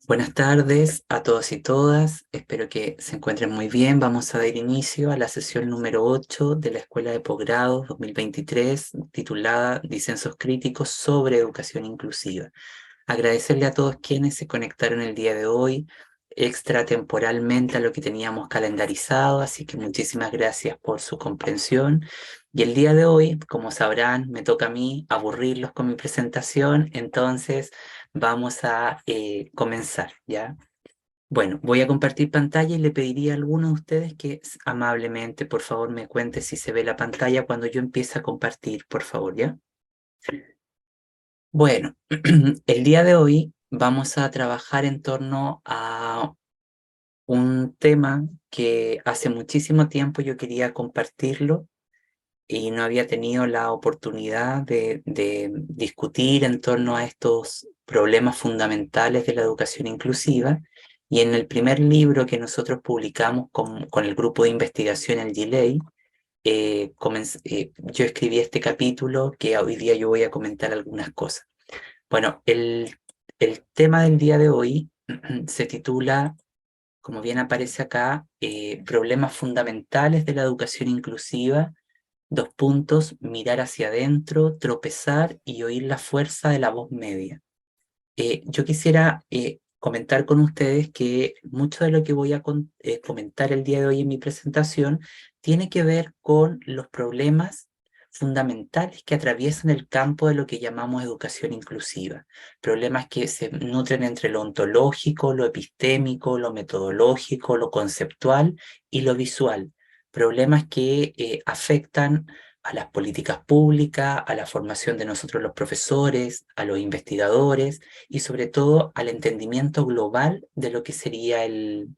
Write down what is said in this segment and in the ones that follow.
Buenas tardes a todos y todas, espero que se encuentren muy bien. Vamos a dar inicio a la sesión número 8 de la Escuela de Posgrado 2023, titulada Disensos Críticos sobre Educación Inclusiva. Agradecerle a todos quienes se conectaron el día de hoy, extratemporalmente a lo que teníamos calendarizado, así que muchísimas gracias por su comprensión. Y el día de hoy, como sabrán, me toca a mí aburrirlos con mi presentación, entonces vamos a comenzar, ¿ya? Bueno, voy a compartir pantalla y le pediría a alguno de ustedes que amablemente, por favor, me cuente si se ve la pantalla cuando yo empiece a compartir, por favor, ¿ya? Bueno, el día de hoy vamos a trabajar en torno a un tema que hace muchísimo tiempo yo quería compartirlo y no había tenido la oportunidad de discutir en torno a estos problemas fundamentales de la educación inclusiva. Y en el primer libro que nosotros publicamos con el grupo de investigación, el GILEI, yo escribí este capítulo que hoy día yo voy a comentar algunas cosas. Bueno, el tema del día de hoy se titula, como bien aparece acá, problemas fundamentales de la educación inclusiva. Dos puntos, mirar hacia adentro, tropezar y oír la fuerza de la voz media. Yo quisiera comentar con ustedes que mucho de lo que voy a comentar el día de hoy en mi presentación tiene que ver con los problemas fundamentales que atraviesan el campo de lo que llamamos educación inclusiva. Problemas que se nutren entre lo ontológico, lo epistémico, lo metodológico, lo conceptual y lo visual. Problemas que afectan a las políticas públicas, a la formación de nosotros los profesores, a los investigadores y sobre todo al entendimiento global de lo que sería el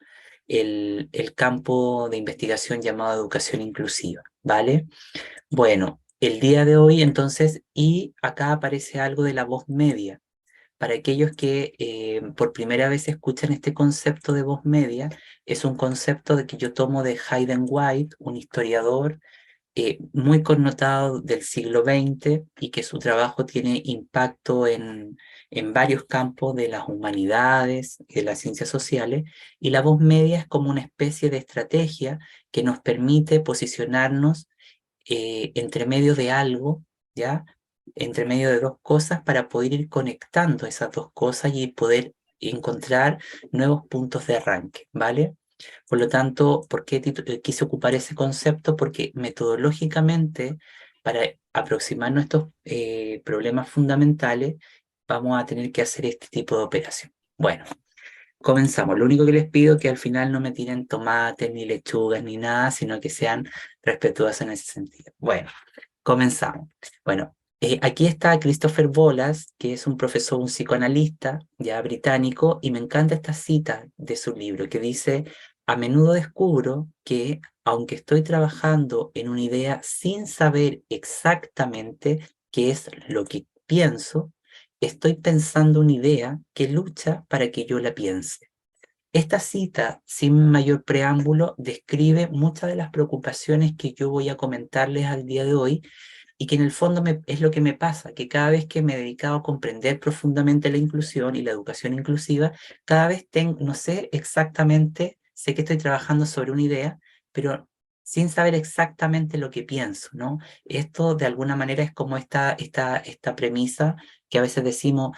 campo de investigación llamado educación inclusiva, ¿vale? Bueno, el día de hoy entonces, y acá aparece algo de la voz media. Para aquellos que por primera vez escuchan este concepto de voz media, es un concepto de que yo tomo de Hayden White, un historiador muy connotado del siglo XX y que su trabajo tiene impacto en varios campos de las humanidades y de las ciencias sociales, y la voz media es como una especie de estrategia que nos permite posicionarnos entre medio de algo, ¿ya? Entre medio de dos cosas para poder ir conectando esas dos cosas y poder encontrar nuevos puntos de arranque, ¿vale? Por lo tanto, ¿por qué quise ocupar ese concepto? Porque metodológicamente, para aproximarnos a estos problemas fundamentales, vamos a tener que hacer este tipo de operación. Bueno, comenzamos. Lo único que les pido es que al final no me tiren tomates, ni lechugas, ni nada, sino que sean respetuosos en ese sentido. Bueno, comenzamos. Bueno, aquí está Christopher Bolas, que es un profesor, un psicoanalista ya británico, y me encanta esta cita de su libro que dice: a menudo descubro que, aunque estoy trabajando en una idea sin saber exactamente qué es lo que pienso, estoy pensando una idea que lucha para que yo la piense. Esta cita, sin mayor preámbulo, describe muchas de las preocupaciones que yo voy a comentarles al día de hoy y que en el fondo es lo que me pasa, que cada vez que me he dedicado a comprender profundamente la inclusión y la educación inclusiva, cada vez tengo, no sé exactamente, sé que estoy trabajando sobre una idea, pero sin saber exactamente lo que pienso, ¿no? Esto de alguna manera es como esta premisa que a veces decimos: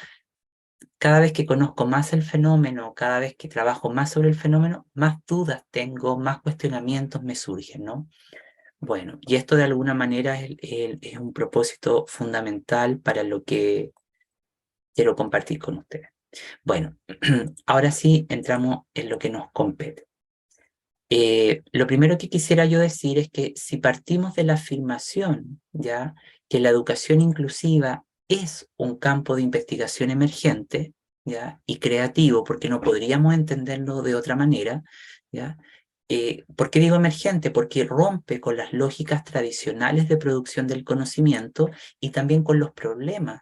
cada vez que conozco más el fenómeno, cada vez que trabajo más sobre el fenómeno, más dudas tengo, más cuestionamientos me surgen, ¿no? Bueno, y esto de alguna manera es un propósito fundamental para lo que quiero compartir con ustedes. Bueno, ahora sí entramos en lo que nos compete. Lo primero que quisiera yo decir es que si partimos de la afirmación, ya, que la educación inclusiva es un campo de investigación emergente, ya, y creativo, porque no podríamos entenderlo de otra manera, ya. ¿Por qué digo emergente? Porque rompe con las lógicas tradicionales de producción del conocimiento y también con los problemas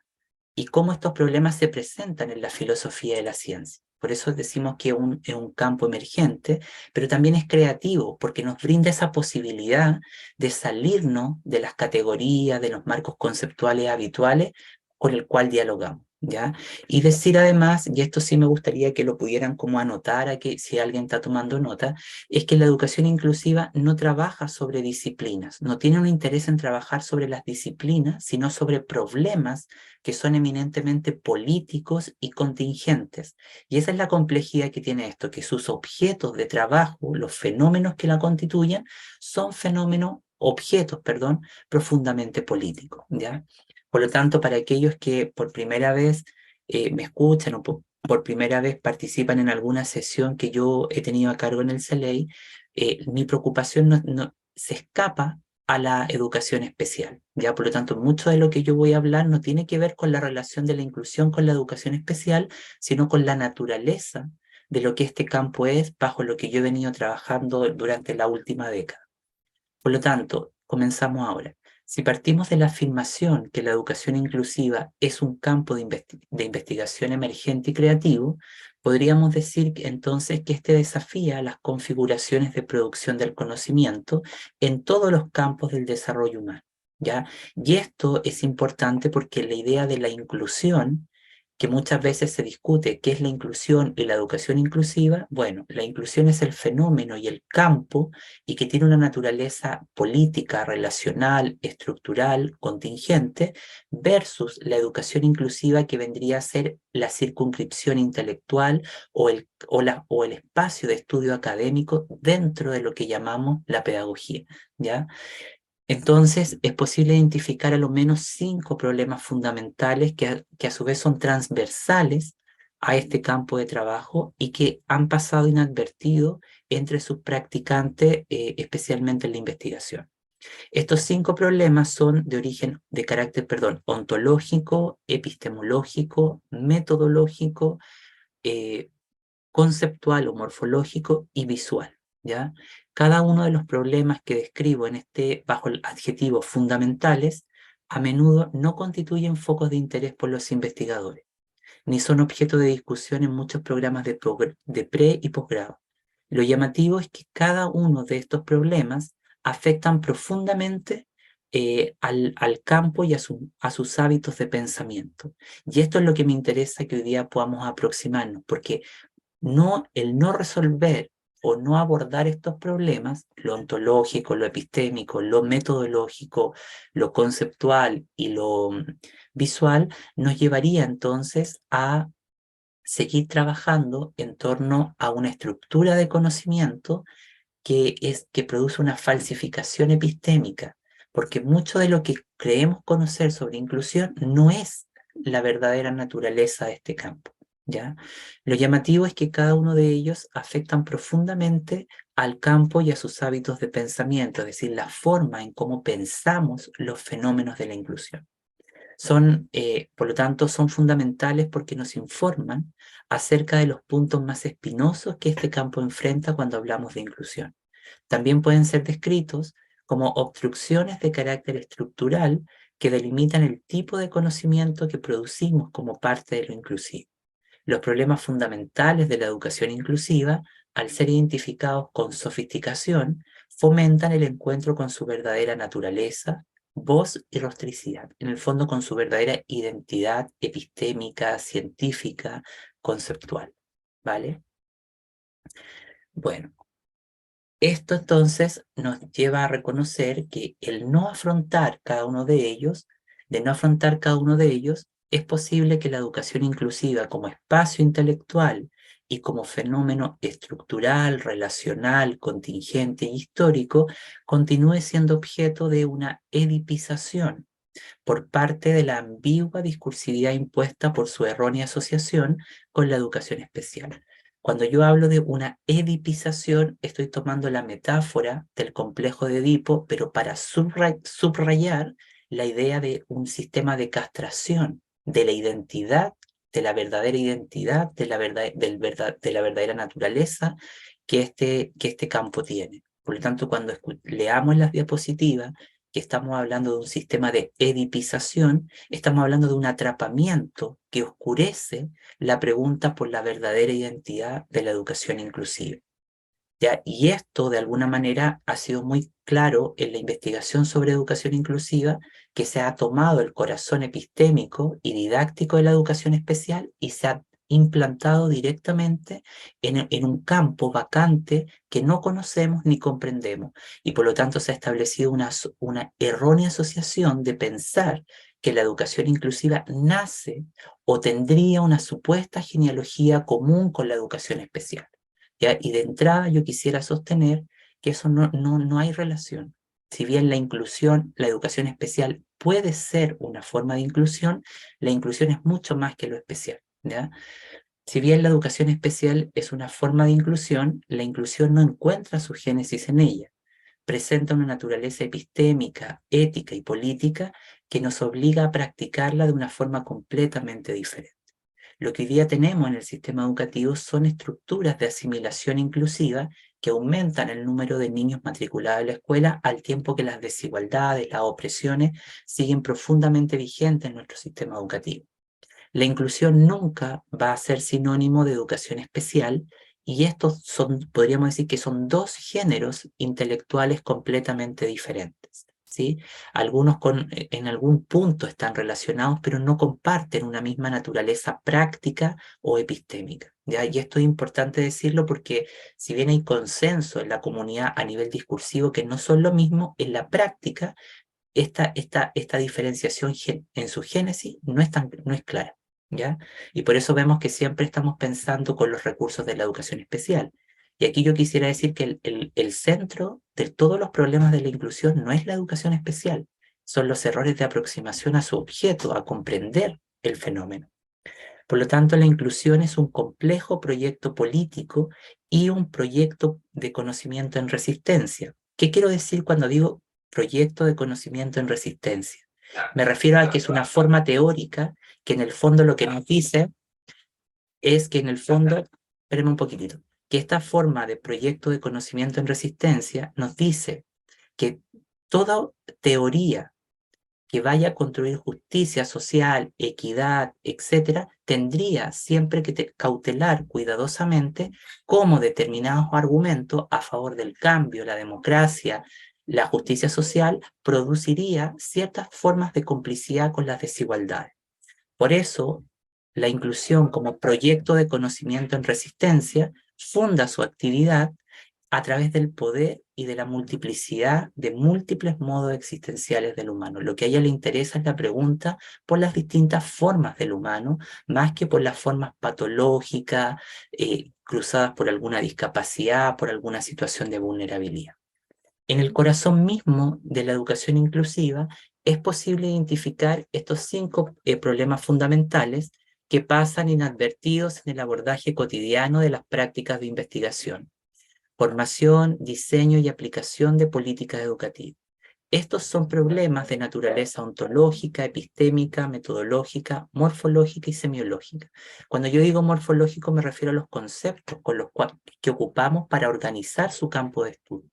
y cómo estos problemas se presentan en la filosofía de la ciencia. Por eso decimos que es un campo emergente, pero también es creativo, porque nos brinda esa posibilidad de salirnos de las categorías, de los marcos conceptuales habituales con el cual dialogamos. ¿Ya? Y decir además, y esto sí me gustaría que lo pudieran como anotar, a que si alguien está tomando nota, es que la educación inclusiva no trabaja sobre disciplinas, no tiene un interés en trabajar sobre las disciplinas, sino sobre problemas que son eminentemente políticos y contingentes. Y esa es la complejidad que tiene esto, que sus objetos de trabajo, los fenómenos que la constituyen, son objetos, perdón, profundamente políticos, ¿ya? Por lo tanto, para aquellos que por primera vez me escuchan o por primera vez participan en alguna sesión que yo he tenido a cargo en el CELEI, mi preocupación se escapa a la educación especial. Ya, por lo tanto, mucho de lo que yo voy a hablar no tiene que ver con la relación de la inclusión con la educación especial, sino con la naturaleza de lo que este campo es bajo lo que yo he venido trabajando durante la última década. Por lo tanto, comenzamos ahora. Si partimos de la afirmación que la educación inclusiva es un campo de investigación emergente y creativo, podríamos decir entonces que este desafía las configuraciones de producción del conocimiento en todos los campos del desarrollo humano, ¿ya? Y esto es importante porque la idea de la inclusión, que muchas veces se discute qué es la inclusión y la educación inclusiva, bueno, la inclusión es el fenómeno y el campo y que tiene una naturaleza política, relacional, estructural, contingente, versus la educación inclusiva que vendría a ser la circunscripción intelectual o el espacio de estudio académico dentro de lo que llamamos la pedagogía, ¿ya? Entonces, es posible identificar a lo menos 5 problemas fundamentales que a su vez son transversales a este campo de trabajo y que han pasado inadvertidos entre sus practicantes, especialmente en la investigación. Estos 5 problemas son de origen, de carácter, perdón, ontológico, epistemológico, metodológico, eh, conceptual o morfológico y visual, ¿ya? Cada uno de los problemas que describo bajo el adjetivo fundamentales a menudo no constituyen focos de interés por los investigadores, ni son objeto de discusión en muchos programas de pre y posgrado. Lo llamativo es que cada uno de estos problemas afectan profundamente al campo y a sus hábitos de pensamiento. Y esto es lo que me interesa que hoy día podamos aproximarnos, porque el no resolver o no abordar estos problemas, lo ontológico, lo epistémico, lo metodológico, lo conceptual y lo visual, nos llevaría entonces a seguir trabajando en torno a una estructura de conocimiento que produce una falsificación epistémica, porque mucho de lo que creemos conocer sobre inclusión no es la verdadera naturaleza de este campo, ¿ya? Lo llamativo es que cada uno de ellos afectan profundamente al campo y a sus hábitos de pensamiento, es decir, la forma en cómo pensamos los fenómenos de la inclusión. Por lo tanto, son fundamentales porque nos informan acerca de los puntos más espinosos que este campo enfrenta cuando hablamos de inclusión. También pueden ser descritos como obstrucciones de carácter estructural que delimitan el tipo de conocimiento que producimos como parte de lo inclusivo. Los problemas fundamentales de la educación inclusiva, al ser identificados con sofisticación, fomentan el encuentro con su verdadera naturaleza, voz y rostricidad, en el fondo con su verdadera identidad epistémica, científica, conceptual. ¿Vale? Bueno, esto entonces nos lleva a reconocer que el no afrontar cada uno de ellos, de no afrontar cada uno de ellos, es posible que la educación inclusiva como espacio intelectual y como fenómeno estructural, relacional, contingente e histórico, continúe siendo objeto de una edipización por parte de la ambigua discursividad impuesta por su errónea asociación con la educación especial. Cuando yo hablo de una edipización, estoy tomando la metáfora del complejo de Edipo, pero para subrayar la idea de un sistema de castración de la identidad, de la verdadera identidad, de la verdadera naturaleza que este campo tiene. Por lo tanto, cuando leamos las diapositivas, que estamos hablando de un sistema de edipización, estamos hablando de un atrapamiento que oscurece la pregunta por la verdadera identidad de la educación inclusiva. ¿ya? Y esto, de alguna manera, ha sido muy claro en la investigación sobre educación inclusiva, que se ha tomado el corazón epistémico y didáctico de la educación especial y se ha implantado directamente en un campo vacante que no conocemos ni comprendemos. Y por lo tanto se ha establecido una errónea asociación de pensar que la educación inclusiva nace o tendría una supuesta genealogía común con la educación especial. ¿Ya? Y de entrada yo quisiera sostener que eso no hay relación. Si bien la inclusión, la educación especial puede ser una forma de inclusión, la inclusión es mucho más que lo especial, ¿ya? Si bien la educación especial es una forma de inclusión, la inclusión no encuentra su génesis en ella. Presenta una naturaleza epistémica, ética y política que nos obliga a practicarla de una forma completamente diferente. Lo que hoy día tenemos en el sistema educativo son estructuras de asimilación inclusiva que aumentan el número de niños matriculados en la escuela al tiempo que las desigualdades, las opresiones siguen profundamente vigentes en nuestro sistema educativo. La inclusión nunca va a ser sinónimo de educación especial y estos son, podríamos decir que son dos géneros intelectuales completamente diferentes, ¿sí? Algunos en algún punto están relacionados, pero no comparten una misma naturaleza práctica o epistémica, ¿ya? Y esto es importante decirlo porque si bien hay consenso en la comunidad a nivel discursivo que no son lo mismo, en la práctica esta diferenciación en su génesis no es clara, ¿ya? Y por eso vemos que siempre estamos pensando con los recursos de la educación especial. Y aquí yo quisiera decir que el centro de todos los problemas de la inclusión no es la educación especial, son los errores de aproximación a su objeto, a comprender el fenómeno. Por lo tanto, la inclusión es un complejo proyecto político y un proyecto de conocimiento en resistencia. ¿Qué quiero decir cuando digo proyecto de conocimiento en resistencia? Me refiero a que es una forma teórica que en el fondo lo que nos dice es que en el fondo, espérenme un poquitito, que esta forma de proyecto de conocimiento en resistencia nos dice que toda teoría que vaya a construir justicia social, equidad, etcétera, tendría siempre que cautelar cuidadosamente cómo determinados argumentos a favor del cambio, la democracia, la justicia social, produciría ciertas formas de complicidad con las desigualdades. Por eso, la inclusión como proyecto de conocimiento en resistencia funda su actividad a través del poder y de la multiplicidad de múltiples modos existenciales del humano. Lo que a ella le interesa es la pregunta por las distintas formas del humano, más que por las formas patológicas, cruzadas por alguna discapacidad, por alguna situación de vulnerabilidad. En el corazón mismo de la educación inclusiva es posible identificar estos 5 problemas fundamentales que pasan inadvertidos en el abordaje cotidiano de las prácticas de investigación: formación, diseño y aplicación de políticas educativas. Estos son problemas de naturaleza ontológica, epistémica, metodológica, morfológica y semiológica. Cuando yo digo morfológico me refiero a los conceptos con los cuales que ocupamos para organizar su campo de estudio.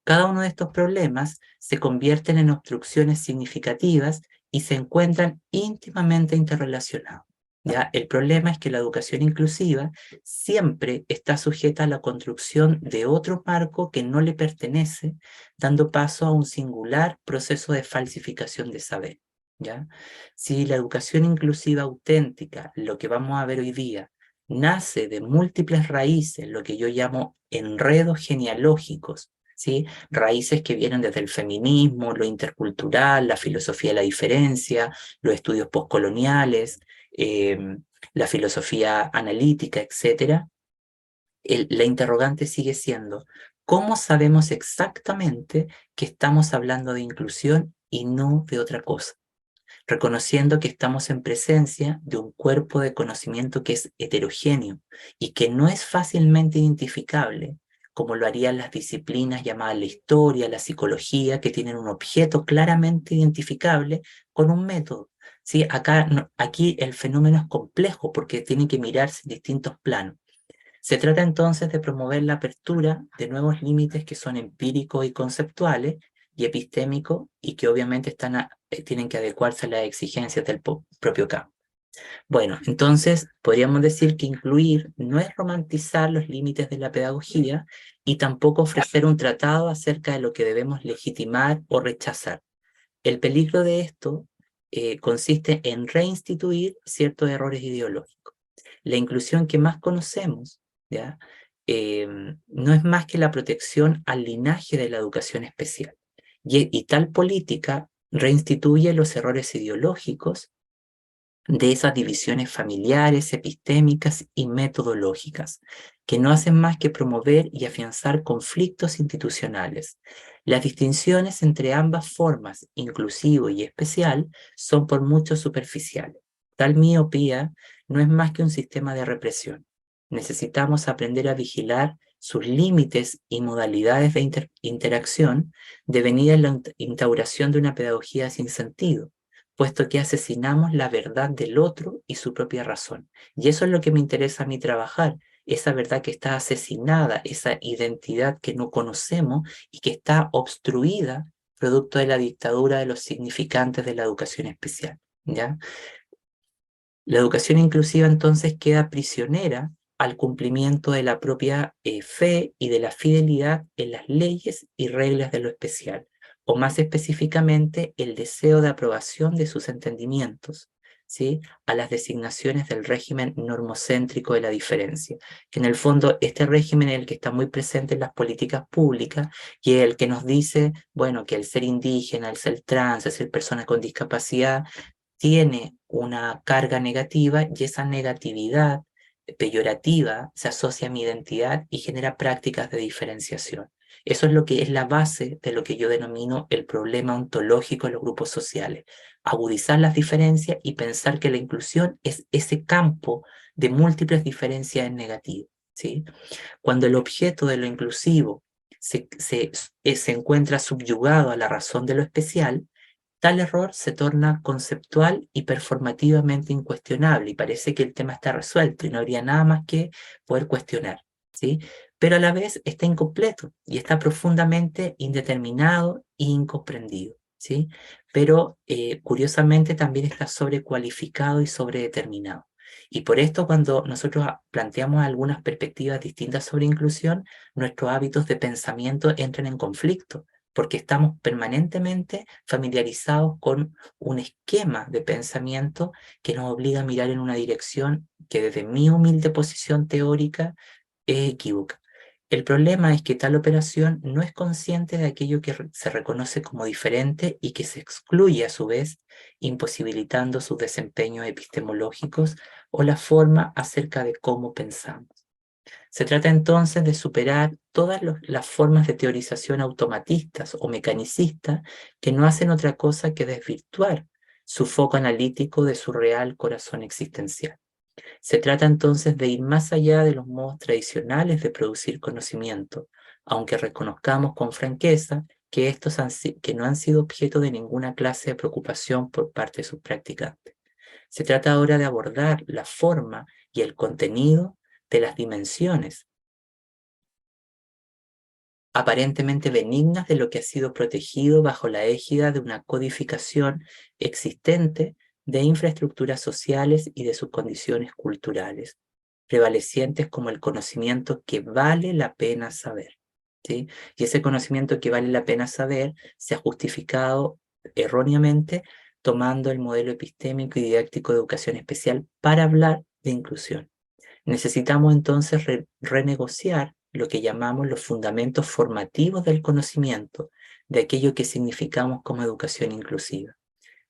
Cada uno de estos problemas se convierten en obstrucciones significativas y se encuentran íntimamente interrelacionados. ¿Ya? El problema es que la educación inclusiva siempre está sujeta a la construcción de otro marco que no le pertenece, dando paso a un singular proceso de falsificación de saber. ¿Ya? Si la educación inclusiva auténtica, lo que vamos a ver hoy día, nace de múltiples raíces, lo que yo llamo enredos genealógicos, ¿sí? Raíces que vienen desde el feminismo, lo intercultural, la filosofía de la diferencia, los estudios postcoloniales, la filosofía analítica, etcétera. La interrogante sigue siendo: ¿cómo sabemos exactamente que estamos hablando de inclusión y no de otra cosa? Reconociendo que estamos en presencia de un cuerpo de conocimiento que es heterogéneo y que no es fácilmente identificable, como lo harían las disciplinas llamadas la historia, la psicología, que tienen un objeto claramente identificable con un método. ¿Sí? Aquí el fenómeno es complejo porque tiene que mirarse en distintos planos. Se trata entonces de promover la apertura de nuevos límites que son empíricos y conceptuales y epistémicos y que obviamente tienen que adecuarse a las exigencias del propio campo. Bueno, entonces podríamos decir que incluir no es romantizar los límites de la pedagogía y tampoco ofrecer un tratado acerca de lo que debemos legitimar o rechazar. El peligro de esto consiste en reinstituir ciertos errores ideológicos. La inclusión que más conocemos, ¿ya? No es más que la protección al linaje de la educación especial. Y tal política reinstituye los errores ideológicos de esas divisiones familiares, epistémicas y metodológicas, que no hacen más que promover y afianzar conflictos institucionales. Las distinciones entre ambas formas, inclusivo y especial, son por mucho superficiales. Tal miopía no es más que un sistema de represión. Necesitamos aprender a vigilar sus límites y modalidades de interacción devenida en la instauración de una pedagogía sin sentido, puesto que asesinamos la verdad del otro y su propia razón. Y eso es lo que me interesa a mí trabajar, esa verdad que está asesinada, esa identidad que no conocemos y que está obstruida producto de la dictadura de los significantes de la educación especial, ¿ya? La educación inclusiva entonces queda prisionera al cumplimiento de la propia fe y de la fidelidad en las leyes y reglas de lo especial, o más específicamente el deseo de aprobación de sus entendimientos, ¿sí? A las designaciones del régimen normocéntrico de la diferencia, que en el fondo este régimen es el que está muy presente en las políticas públicas y es el que nos dice, bueno, que el ser indígena, el ser trans, el ser persona con discapacidad, tiene una carga negativa y esa negatividad peyorativa se asocia a mi identidad y genera prácticas de diferenciación. Eso es lo que es la base de lo que yo denomino el problema ontológico de los grupos sociales. Agudizar las diferencias y pensar que la inclusión es ese campo de múltiples diferencias en negativo, ¿sí? Cuando el objeto de lo inclusivo se encuentra subyugado a la razón de lo especial, tal error se torna conceptual y performativamente incuestionable y parece que el tema está resuelto y no habría nada más que poder cuestionar, ¿sí? Pero a la vez está incompleto y está profundamente indeterminado e incomprendido, ¿sí? Pero curiosamente también está sobrecualificado y sobredeterminado. Y por esto cuando nosotros planteamos algunas perspectivas distintas sobre inclusión, nuestros hábitos de pensamiento entran en conflicto porque estamos permanentemente familiarizados con un esquema de pensamiento que nos obliga a mirar en una dirección que desde mi humilde posición teórica es equívoca. El problema es que tal operación no es consciente de aquello que se reconoce como diferente y que se excluye a su vez, imposibilitando sus desempeños epistemológicos o la forma acerca de cómo pensamos. Se trata entonces de superar todas las formas de teorización automatistas o mecanicistas que no hacen otra cosa que desvirtuar su foco analítico de su real corazón existencial. Se trata entonces de ir más allá de los modos tradicionales de producir conocimiento, aunque reconozcamos con franqueza que estos que no han sido objeto de ninguna clase de preocupación por parte de sus practicantes. Se trata ahora de abordar la forma y el contenido de las dimensiones aparentemente benignas de lo que ha sido protegido bajo la égida de una codificación existente de infraestructuras sociales y de sus condiciones culturales, prevalecientes como el conocimiento que vale la pena saber, ¿sí? Y ese conocimiento que vale la pena saber se ha justificado erróneamente tomando el modelo epistémico y didáctico de educación especial para hablar de inclusión. Necesitamos entonces renegociar lo que llamamos los fundamentos formativos del conocimiento, de aquello que significamos como educación inclusiva.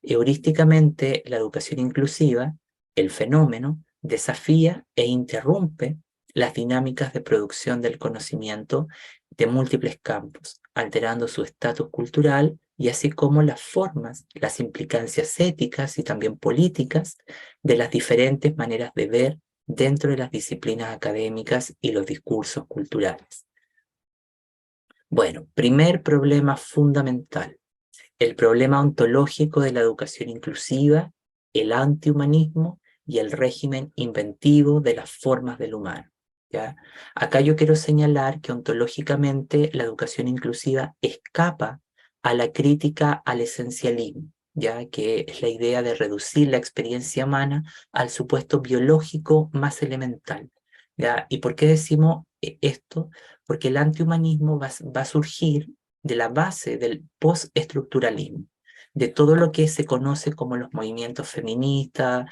Heurísticamente, la educación inclusiva, el fenómeno, desafía e interrumpe las dinámicas de producción del conocimiento de múltiples campos, alterando su estatus cultural y así como las formas, las implicancias éticas y también políticas de las diferentes maneras de ver dentro de las disciplinas académicas y los discursos culturales. Bueno, primer problema fundamental, el problema ontológico de la educación inclusiva, el antihumanismo y el régimen inventivo de las formas del humano, ¿ya? Acá yo quiero señalar que ontológicamente la educación inclusiva escapa a la crítica al esencialismo, ya que es la idea de reducir la experiencia humana al supuesto biológico más elemental, ¿ya? ¿Y por qué decimos esto? Porque el antihumanismo va a surgir de la base del postestructuralismo, de todo lo que se conoce como los movimientos feministas,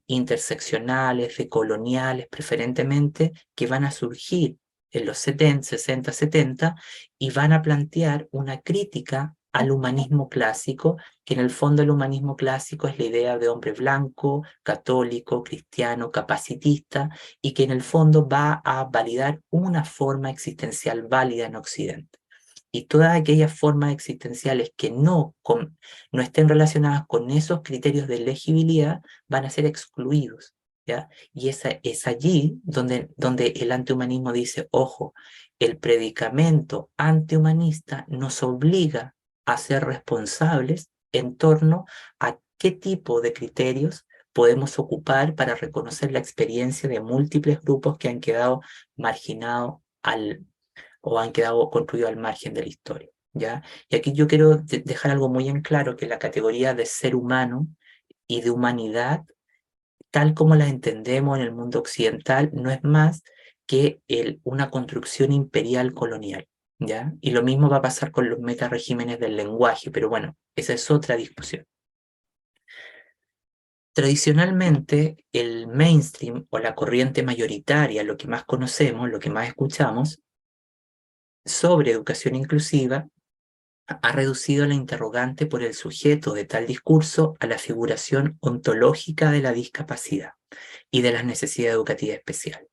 interseccionales, decoloniales, preferentemente, que van a surgir en los 70, 60, 70, y van a plantear una crítica al humanismo clásico, que en el fondo el humanismo clásico es la idea de hombre blanco, católico, cristiano, capacitista, y que en el fondo va a validar una forma existencial válida en Occidente. Y todas aquellas formas existenciales que no estén relacionadas con esos criterios de legibilidad van a ser excluidos, ¿ya? Y es allí donde el antihumanismo dice, ojo, el predicamento antihumanista nos obliga a ser responsables en torno a qué tipo de criterios podemos ocupar para reconocer la experiencia de múltiples grupos que han quedado marginados o han quedado construidos al margen de la historia, ¿ya? Y aquí yo quiero dejar algo muy en claro, que la categoría de ser humano y de humanidad, tal como la entendemos en el mundo occidental, no es más que una construcción imperial colonial, ¿ya? Y lo mismo va a pasar con los metaregímenes del lenguaje, pero bueno, esa es otra discusión. Tradicionalmente, el mainstream o la corriente mayoritaria, lo que más conocemos, lo que más escuchamos sobre educación inclusiva, ha reducido la interrogante por el sujeto de tal discurso a la figuración ontológica de la discapacidad y de las necesidades educativas especiales.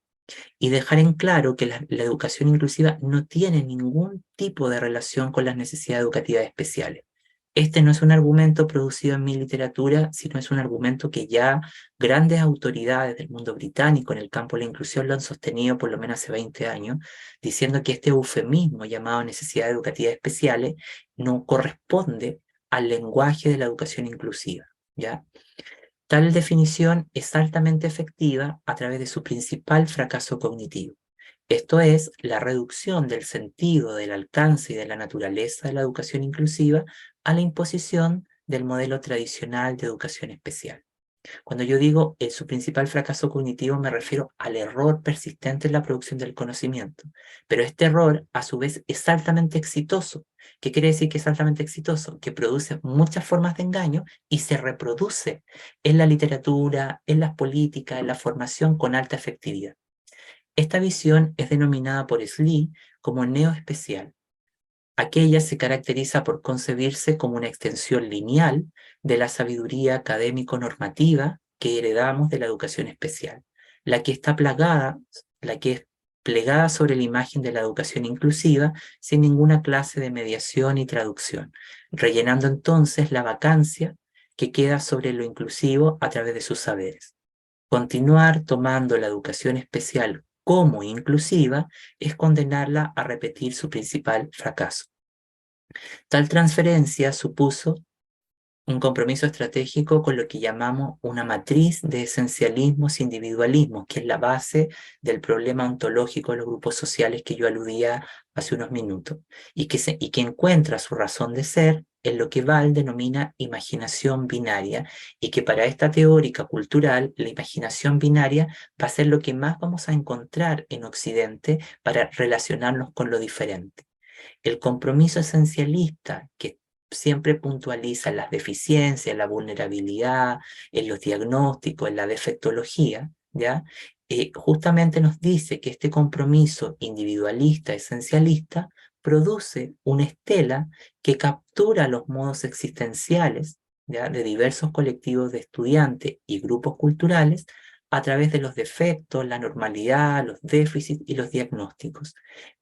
Y dejar en claro que la educación inclusiva no tiene ningún tipo de relación con las necesidades educativas especiales. Este no es un argumento producido en mi literatura, sino es un argumento que ya grandes autoridades del mundo británico en el campo de la inclusión lo han sostenido por lo menos hace 20 años, diciendo que este eufemismo llamado necesidades educativas especiales no corresponde al lenguaje de la educación inclusiva, ¿ya? Tal definición es altamente efectiva a través de su principal fracaso cognitivo. Esto es, la reducción del sentido, del alcance y de la naturaleza de la educación inclusiva a la imposición del modelo tradicional de educación especial. Cuando yo digo su principal fracaso cognitivo, me refiero al error persistente en la producción del conocimiento. Pero este error, a su vez, es altamente exitoso. ¿Qué quiere decir que es altamente exitoso? Que produce muchas formas de engaño y se reproduce en la literatura, en las políticas, en la formación con alta efectividad. Esta visión es denominada por Slee como neoespecial. Aquella se caracteriza por concebirse como una extensión lineal de la sabiduría académico-normativa que heredamos de la educación especial, la que está plagada, la que es plegada sobre la imagen de la educación inclusiva sin ninguna clase de mediación y traducción, rellenando entonces la vacancia que queda sobre lo inclusivo a través de sus saberes. Continuar tomando la educación especial como inclusiva es condenarla a repetir su principal fracaso. Tal transferencia supuso un compromiso estratégico con lo que llamamos una matriz de esencialismos e individualismos, que es la base del problema ontológico de los grupos sociales que yo aludía hace unos minutos, y que encuentra su razón de ser en lo que Val denomina imaginación binaria, y que para esta teórica cultural, la imaginación binaria va a ser lo que más vamos a encontrar en Occidente para relacionarnos con lo diferente. El compromiso esencialista que siempre puntualiza las deficiencias, la vulnerabilidad, en los diagnósticos, en la defectología, ¿ya? Justamente nos dice que este compromiso individualista, esencialista, produce una estela que captura los modos existenciales, ¿ya?, de diversos colectivos de estudiantes y grupos culturales a través de los defectos, la normalidad, los déficits y los diagnósticos.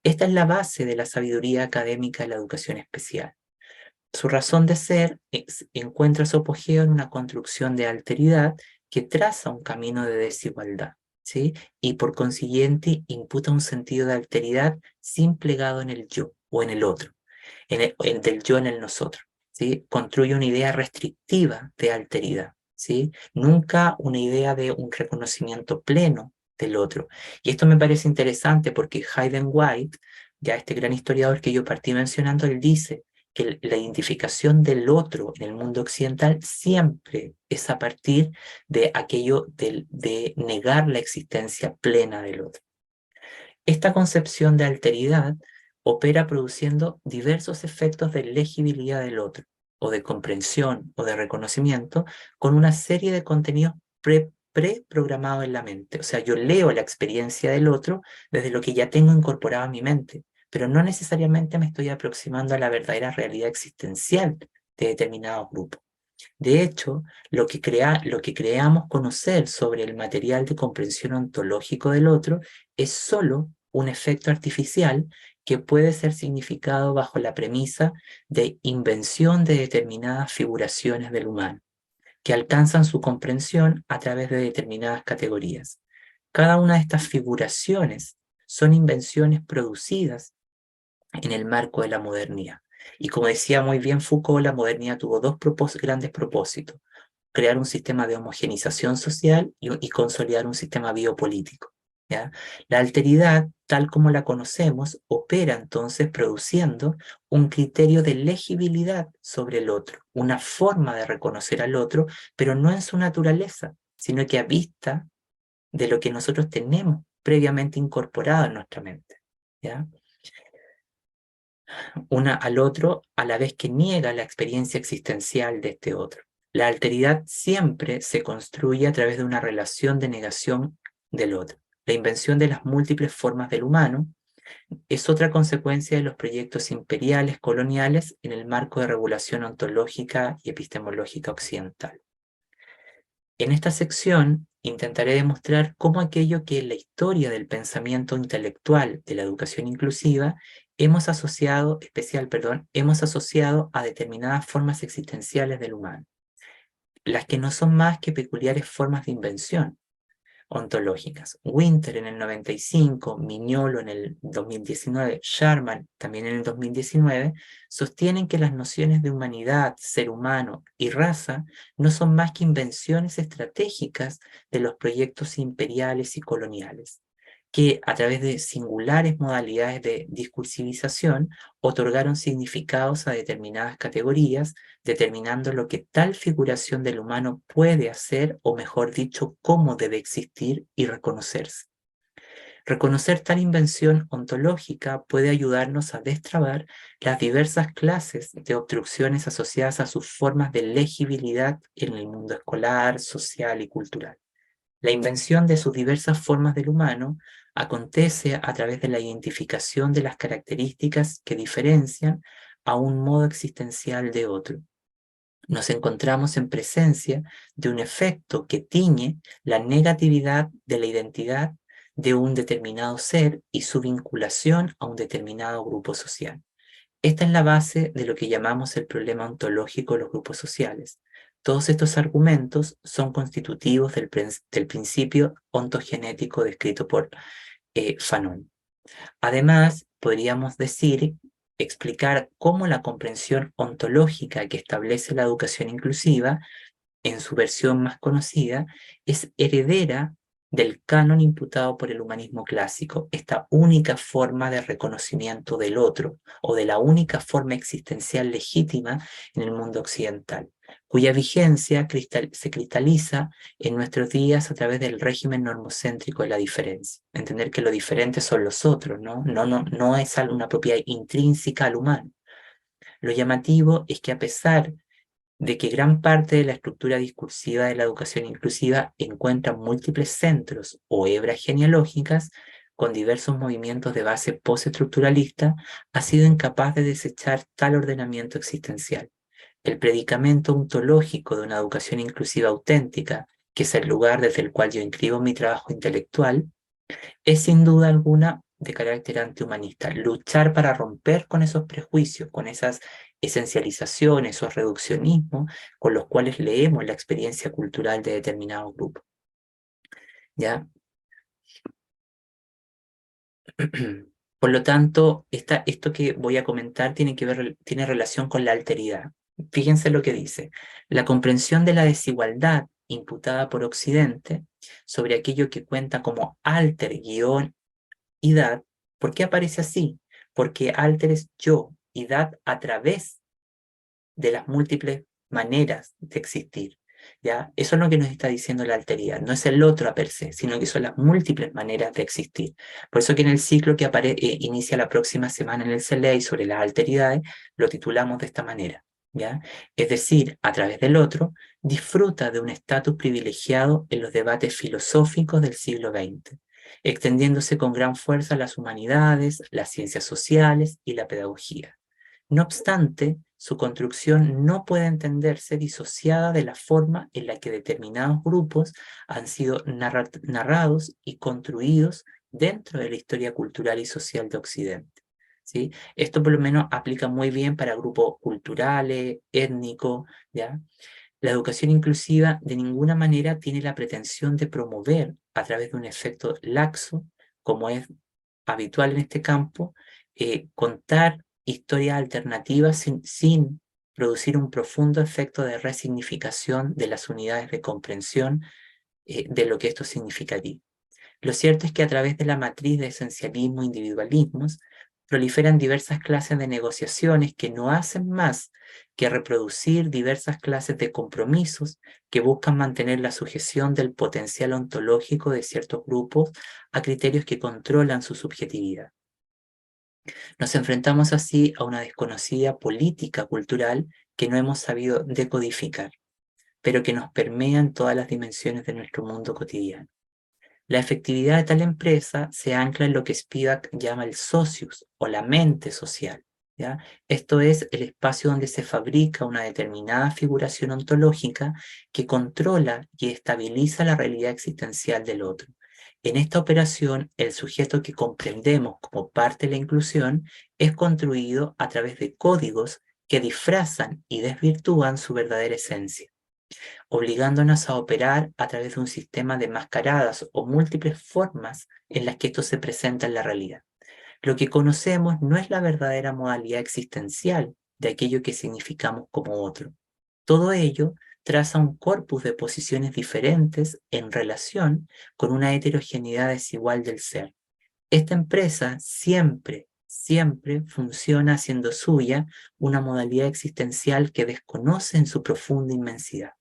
Esta es la base de la sabiduría académica de la educación especial. Su razón de ser encuentra su apogeo en una construcción de alteridad que traza un camino de desigualdad, ¿sí? Y por consiguiente imputa un sentido de alteridad sin plegado en el yo o en el otro, del yo en el nosotros, ¿sí? Construye una idea restrictiva de alteridad, ¿sí? Nunca una idea de un reconocimiento pleno del otro. Y esto me parece interesante porque Hayden White, ya este gran historiador que yo partí mencionando, él dice que la identificación del otro en el mundo occidental siempre es a partir de aquello de negar la existencia plena del otro. Esta concepción de alteridad opera produciendo diversos efectos de legibilidad del otro, o de comprensión, o de reconocimiento, con una serie de contenidos preprogramados en la mente. O sea, yo leo la experiencia del otro desde lo que ya tengo incorporado en mi mente, pero no necesariamente me estoy aproximando a la verdadera realidad existencial de determinado grupo. De hecho, lo que creamos conocer sobre el material de comprensión ontológico del otro es solo un efecto artificial que puede ser significado bajo la premisa de invención de determinadas figuraciones del humano, que alcanzan su comprensión a través de determinadas categorías. Cada una de estas figuraciones son invenciones producidas en el marco de la modernidad. Y como decía muy bien Foucault, la modernidad tuvo dos grandes propósitos: crear un sistema de homogenización social y consolidar un sistema biopolítico. ¿Ya? La alteridad, tal como la conocemos, opera entonces produciendo un criterio de legibilidad sobre el otro, una forma de reconocer al otro, pero no en su naturaleza, sino que a vista de lo que nosotros tenemos previamente incorporado en nuestra mente. ¿Ya? Una al otro a la vez que niega la experiencia existencial de este otro. La alteridad siempre se construye a través de una relación de negación del otro. La invención de las múltiples formas del humano es otra consecuencia de los proyectos imperiales coloniales en el marco de regulación ontológica y epistemológica occidental. En esta sección intentaré demostrar cómo aquello que en la historia del pensamiento intelectual de la educación inclusiva hemos asociado a determinadas formas existenciales del humano, las que no son más que peculiares formas de invención ontológicas. Winter en el 95, Mignolo en el 2019, Sharman también en el 2019, sostienen que las nociones de humanidad, ser humano y raza no son más que invenciones estratégicas de los proyectos imperiales y coloniales, que a través de singulares modalidades de discursivización otorgaron significados a determinadas categorías, determinando lo que tal figuración del humano puede hacer, o mejor dicho, cómo debe existir y reconocerse. Reconocer tal invención ontológica puede ayudarnos a destrabar las diversas clases de obstrucciones asociadas a sus formas de legibilidad en el mundo escolar, social y cultural. La invención de sus diversas formas del humano acontece a través de la identificación de las características que diferencian a un modo existencial de otro. Nos encontramos en presencia de un efecto que tiñe la negatividad de la identidad de un determinado ser y su vinculación a un determinado grupo social. Esta es la base de lo que llamamos el problema ontológico de los grupos sociales. Todos estos argumentos son constitutivos del principio ontogenético descrito por Fanon. Además, podríamos explicar cómo la comprensión ontológica que establece la educación inclusiva, en su versión más conocida, es heredera del canon imputado por el humanismo clásico, esta única forma de reconocimiento del otro, o de la única forma existencial legítima en el mundo occidental, cuya vigencia se cristaliza en nuestros días a través del régimen normocéntrico de la diferencia. Entender que lo diferente son los otros, no es una propiedad intrínseca al humano. Lo llamativo es que, a pesar de que gran parte de la estructura discursiva de la educación inclusiva encuentra múltiples centros o hebras genealógicas con diversos movimientos de base postestructuralista, ha sido incapaz de desechar tal ordenamiento existencial. El predicamento ontológico de una educación inclusiva auténtica, que es el lugar desde el cual yo inscribo mi trabajo intelectual, es sin duda alguna de carácter antihumanista. Luchar para romper con esos prejuicios, con esas esencializaciones o reduccionismos con los cuales leemos la experiencia cultural de determinado grupo. ¿Ya? Por lo tanto, esto que voy a comentar tiene relación con la alteridad. Fíjense lo que dice: la comprensión de la desigualdad imputada por Occidente sobre aquello que cuenta como alter-idad. ¿Por qué aparece así? Porque alter es yo y dad a través de las múltiples maneras de existir, ¿ya? Eso es lo que nos está diciendo la alteridad. No es el otro a per se, sino que son las múltiples maneras de existir. Por eso que en el ciclo que inicia la próxima semana en el CELEI sobre las alteridades, lo titulamos de esta manera, ¿ya? Es decir, a través del otro, disfruta de un estatus privilegiado en los debates filosóficos del siglo XX, extendiéndose con gran fuerza a las humanidades, las ciencias sociales y la pedagogía. No obstante, su construcción no puede entenderse disociada de la forma en la que determinados grupos han sido narrados y construidos dentro de la historia cultural y social de Occidente, ¿sí? Esto por lo menos aplica muy bien para grupos culturales, étnicos, ¿ya? La educación inclusiva de ninguna manera tiene la pretensión de promover a través de un efecto laxo, como es habitual en este campo, contar historias alternativas sin producir un profundo efecto de resignificación de las unidades de comprensión de lo que esto significaría. Lo cierto es que a través de la matriz de esencialismo e individualismos proliferan diversas clases de negociaciones que no hacen más que reproducir diversas clases de compromisos que buscan mantener la sujeción del potencial ontológico de ciertos grupos a criterios que controlan su subjetividad. Nos enfrentamos así a una desconocida política cultural que no hemos sabido decodificar, pero que nos permea en todas las dimensiones de nuestro mundo cotidiano. La efectividad de tal empresa se ancla en lo que Spivak llama el socius o la mente social, ¿ya? Esto es el espacio donde se fabrica una determinada figuración ontológica que controla y estabiliza la realidad existencial del otro. En esta operación, el sujeto que comprendemos como parte de la inclusión es construido a través de códigos que disfrazan y desvirtúan su verdadera esencia, obligándonos a operar a través de un sistema de mascaradas o múltiples formas en las que esto se presenta en la realidad. Lo que conocemos no es la verdadera modalidad existencial de aquello que significamos como otro. Todo ello traza un corpus de posiciones diferentes en relación con una heterogeneidad desigual del ser. Esta empresa siempre funciona haciendo suya una modalidad existencial que desconoce en su profunda inmensidad.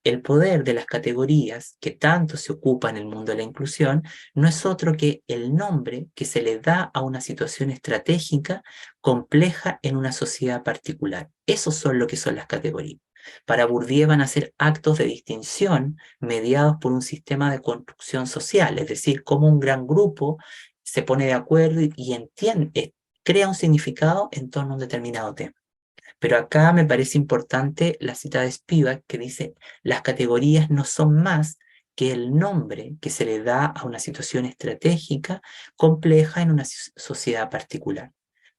El poder de las categorías que tanto se ocupa en el mundo de la inclusión no es otro que el nombre que se le da a una situación estratégica compleja en una sociedad particular. Eso son lo que son las categorías. Para Bourdieu van a ser actos de distinción mediados por un sistema de construcción social, es decir, cómo un gran grupo se pone de acuerdo y entiende, crea un significado en torno a un determinado tema. Pero acá me parece importante la cita de Spivak que dice, las categorías no son más que el nombre que se le da a una situación estratégica compleja en una sociedad particular,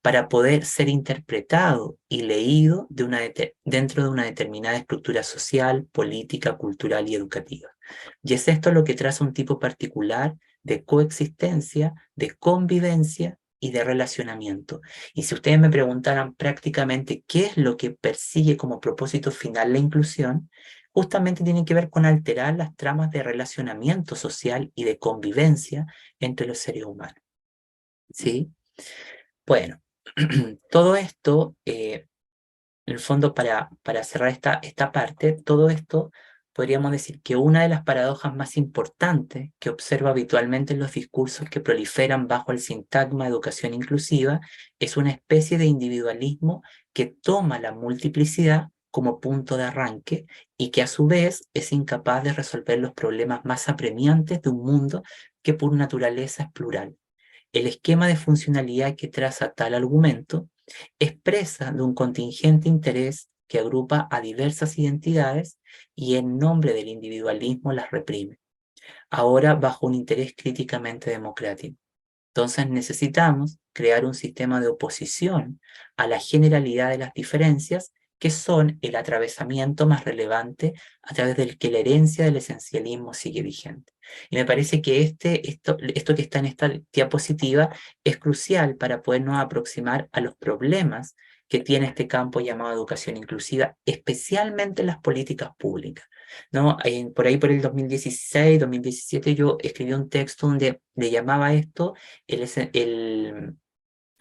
para poder ser interpretado y leído dentro de una determinada estructura social, política, cultural y educativa. Y es esto lo que traza un tipo particular de coexistencia, de convivencia y de relacionamiento. Y si ustedes me preguntaran prácticamente qué es lo que persigue como propósito final la inclusión, justamente tiene que ver con alterar las tramas de relacionamiento social y de convivencia entre los seres humanos. ¿Sí? Bueno, todo esto, en el fondo para cerrar esta parte, todo esto podríamos decir que una de las paradojas más importantes que observo habitualmente en los discursos que proliferan bajo el sintagma educación inclusiva es una especie de individualismo que toma la multiplicidad como punto de arranque y que a su vez es incapaz de resolver los problemas más apremiantes de un mundo que por naturaleza es plural. El esquema de funcionalidad que traza tal argumento expresa de un contingente interés que agrupa a diversas identidades y en nombre del individualismo las reprime, ahora bajo un interés críticamente democrático. Entonces necesitamos crear un sistema de oposición a la generalidad de las diferencias que son el atravesamiento más relevante a través del que la herencia del esencialismo sigue vigente. Y me parece que esto que está en esta diapositiva es crucial para podernos aproximar a los problemas que tiene este campo llamado educación inclusiva, especialmente en las políticas públicas, ¿no? Por ahí por el 2016, 2017 yo escribí un texto donde le llamaba a esto el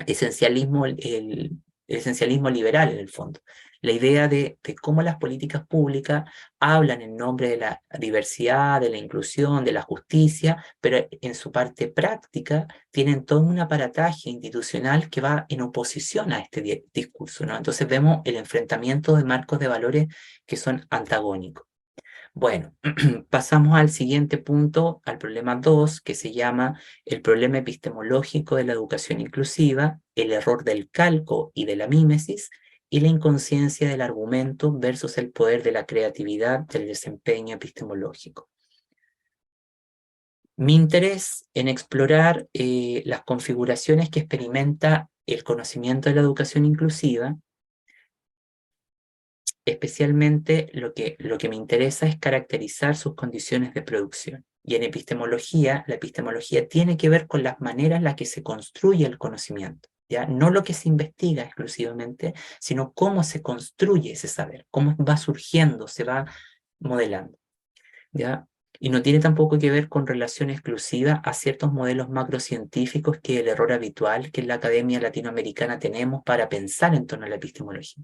esencialismo, el esencialismo liberal en el fondo. La idea de cómo las políticas públicas hablan en nombre de la diversidad, de la inclusión, de la justicia, pero en su parte práctica tienen todo un aparataje institucional que va en oposición a este discurso, ¿no? Entonces vemos el enfrentamiento de marcos de valores que son antagónicos. Bueno, pasamos al siguiente punto, al problema 2, que se llama el problema epistemológico de la educación inclusiva, el error del calco y de la mímesis, y la inconsciencia del argumento versus el poder de la creatividad del desempeño epistemológico. Mi interés en explorar las configuraciones que experimenta el conocimiento de la educación inclusiva, especialmente lo que me interesa es caracterizar sus condiciones de producción. Y en epistemología, la epistemología tiene que ver con las maneras en las que se construye el conocimiento, ¿ya? No lo que se investiga exclusivamente, sino cómo se construye ese saber, cómo va surgiendo, se va modelando, ¿ya? Y no tiene tampoco que ver con relación exclusiva a ciertos modelos macrocientíficos que es el error habitual que en la academia latinoamericana tenemos para pensar en torno a la epistemología.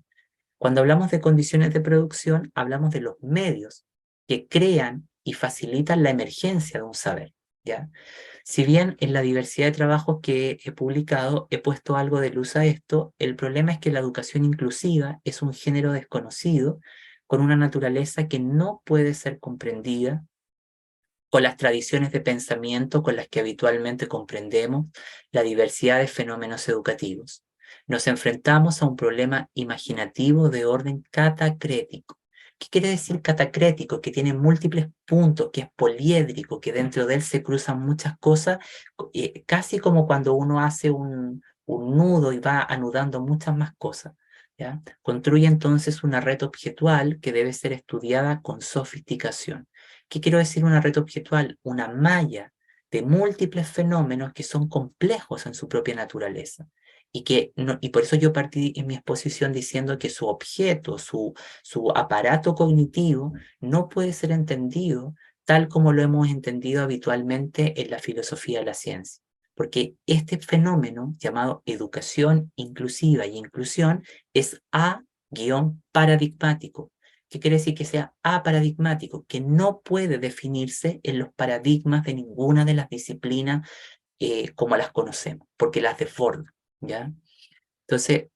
Cuando hablamos de condiciones de producción, hablamos de los medios que crean y facilitan la emergencia de un saber, ¿ya? Si bien en la diversidad de trabajos que he publicado he puesto algo de luz a esto, el problema es que la educación inclusiva es un género desconocido con una naturaleza que no puede ser comprendida con las tradiciones de pensamiento con las que habitualmente comprendemos la diversidad de fenómenos educativos. Nos enfrentamos a un problema imaginativo de orden catacrético. ¿Qué quiere decir catacrético? Que tiene múltiples puntos, que es poliédrico, que dentro de él se cruzan muchas cosas, casi como cuando uno hace un nudo y va anudando muchas más cosas, ¿ya? Construye entonces una red objetual que debe ser estudiada con sofisticación. ¿Qué quiero decir una red objetual? Una malla de múltiples fenómenos que son complejos en su propia naturaleza. Y por eso yo partí en mi exposición diciendo que su objeto, su aparato cognitivo, no puede ser entendido tal como lo hemos entendido habitualmente en la filosofía de la ciencia. Porque este fenómeno llamado educación inclusiva y inclusión es paradigmático. ¿Qué quiere decir que sea aparadigmático? Que no puede definirse en los paradigmas de ninguna de las disciplinas como las conocemos, porque las desborda, ¿ya? Entonces,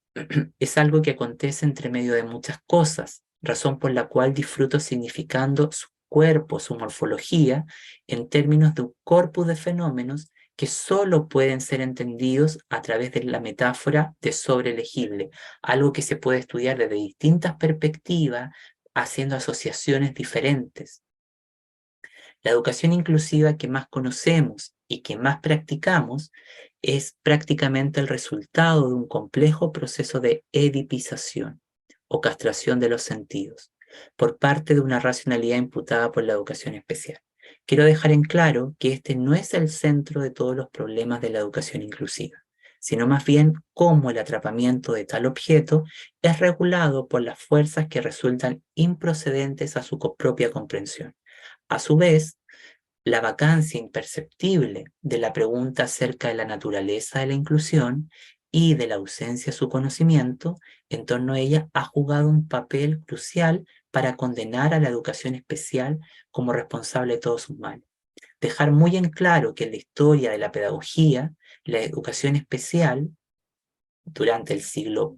es algo que acontece entre medio de muchas cosas, razón por la cual disfruto significando su cuerpo, su morfología, en términos de un corpus de fenómenos que solo pueden ser entendidos a través de la metáfora de sobrelegible, algo que se puede estudiar desde distintas perspectivas, haciendo asociaciones diferentes. La educación inclusiva que más conocemos y que más practicamos es prácticamente el resultado de un complejo proceso de edipización o castración de los sentidos por parte de una racionalidad imputada por la educación especial. Quiero dejar en claro que este no es el centro de todos los problemas de la educación inclusiva, sino más bien cómo el atrapamiento de tal objeto es regulado por las fuerzas que resultan improcedentes a su propia comprensión. A su vez, la vacancia imperceptible de la pregunta acerca de la naturaleza de la inclusión y de la ausencia de su conocimiento en torno a ella ha jugado un papel crucial para condenar a la educación especial como responsable de todos sus males. Dejar muy en claro que en la historia de la pedagogía, la educación especial durante el siglo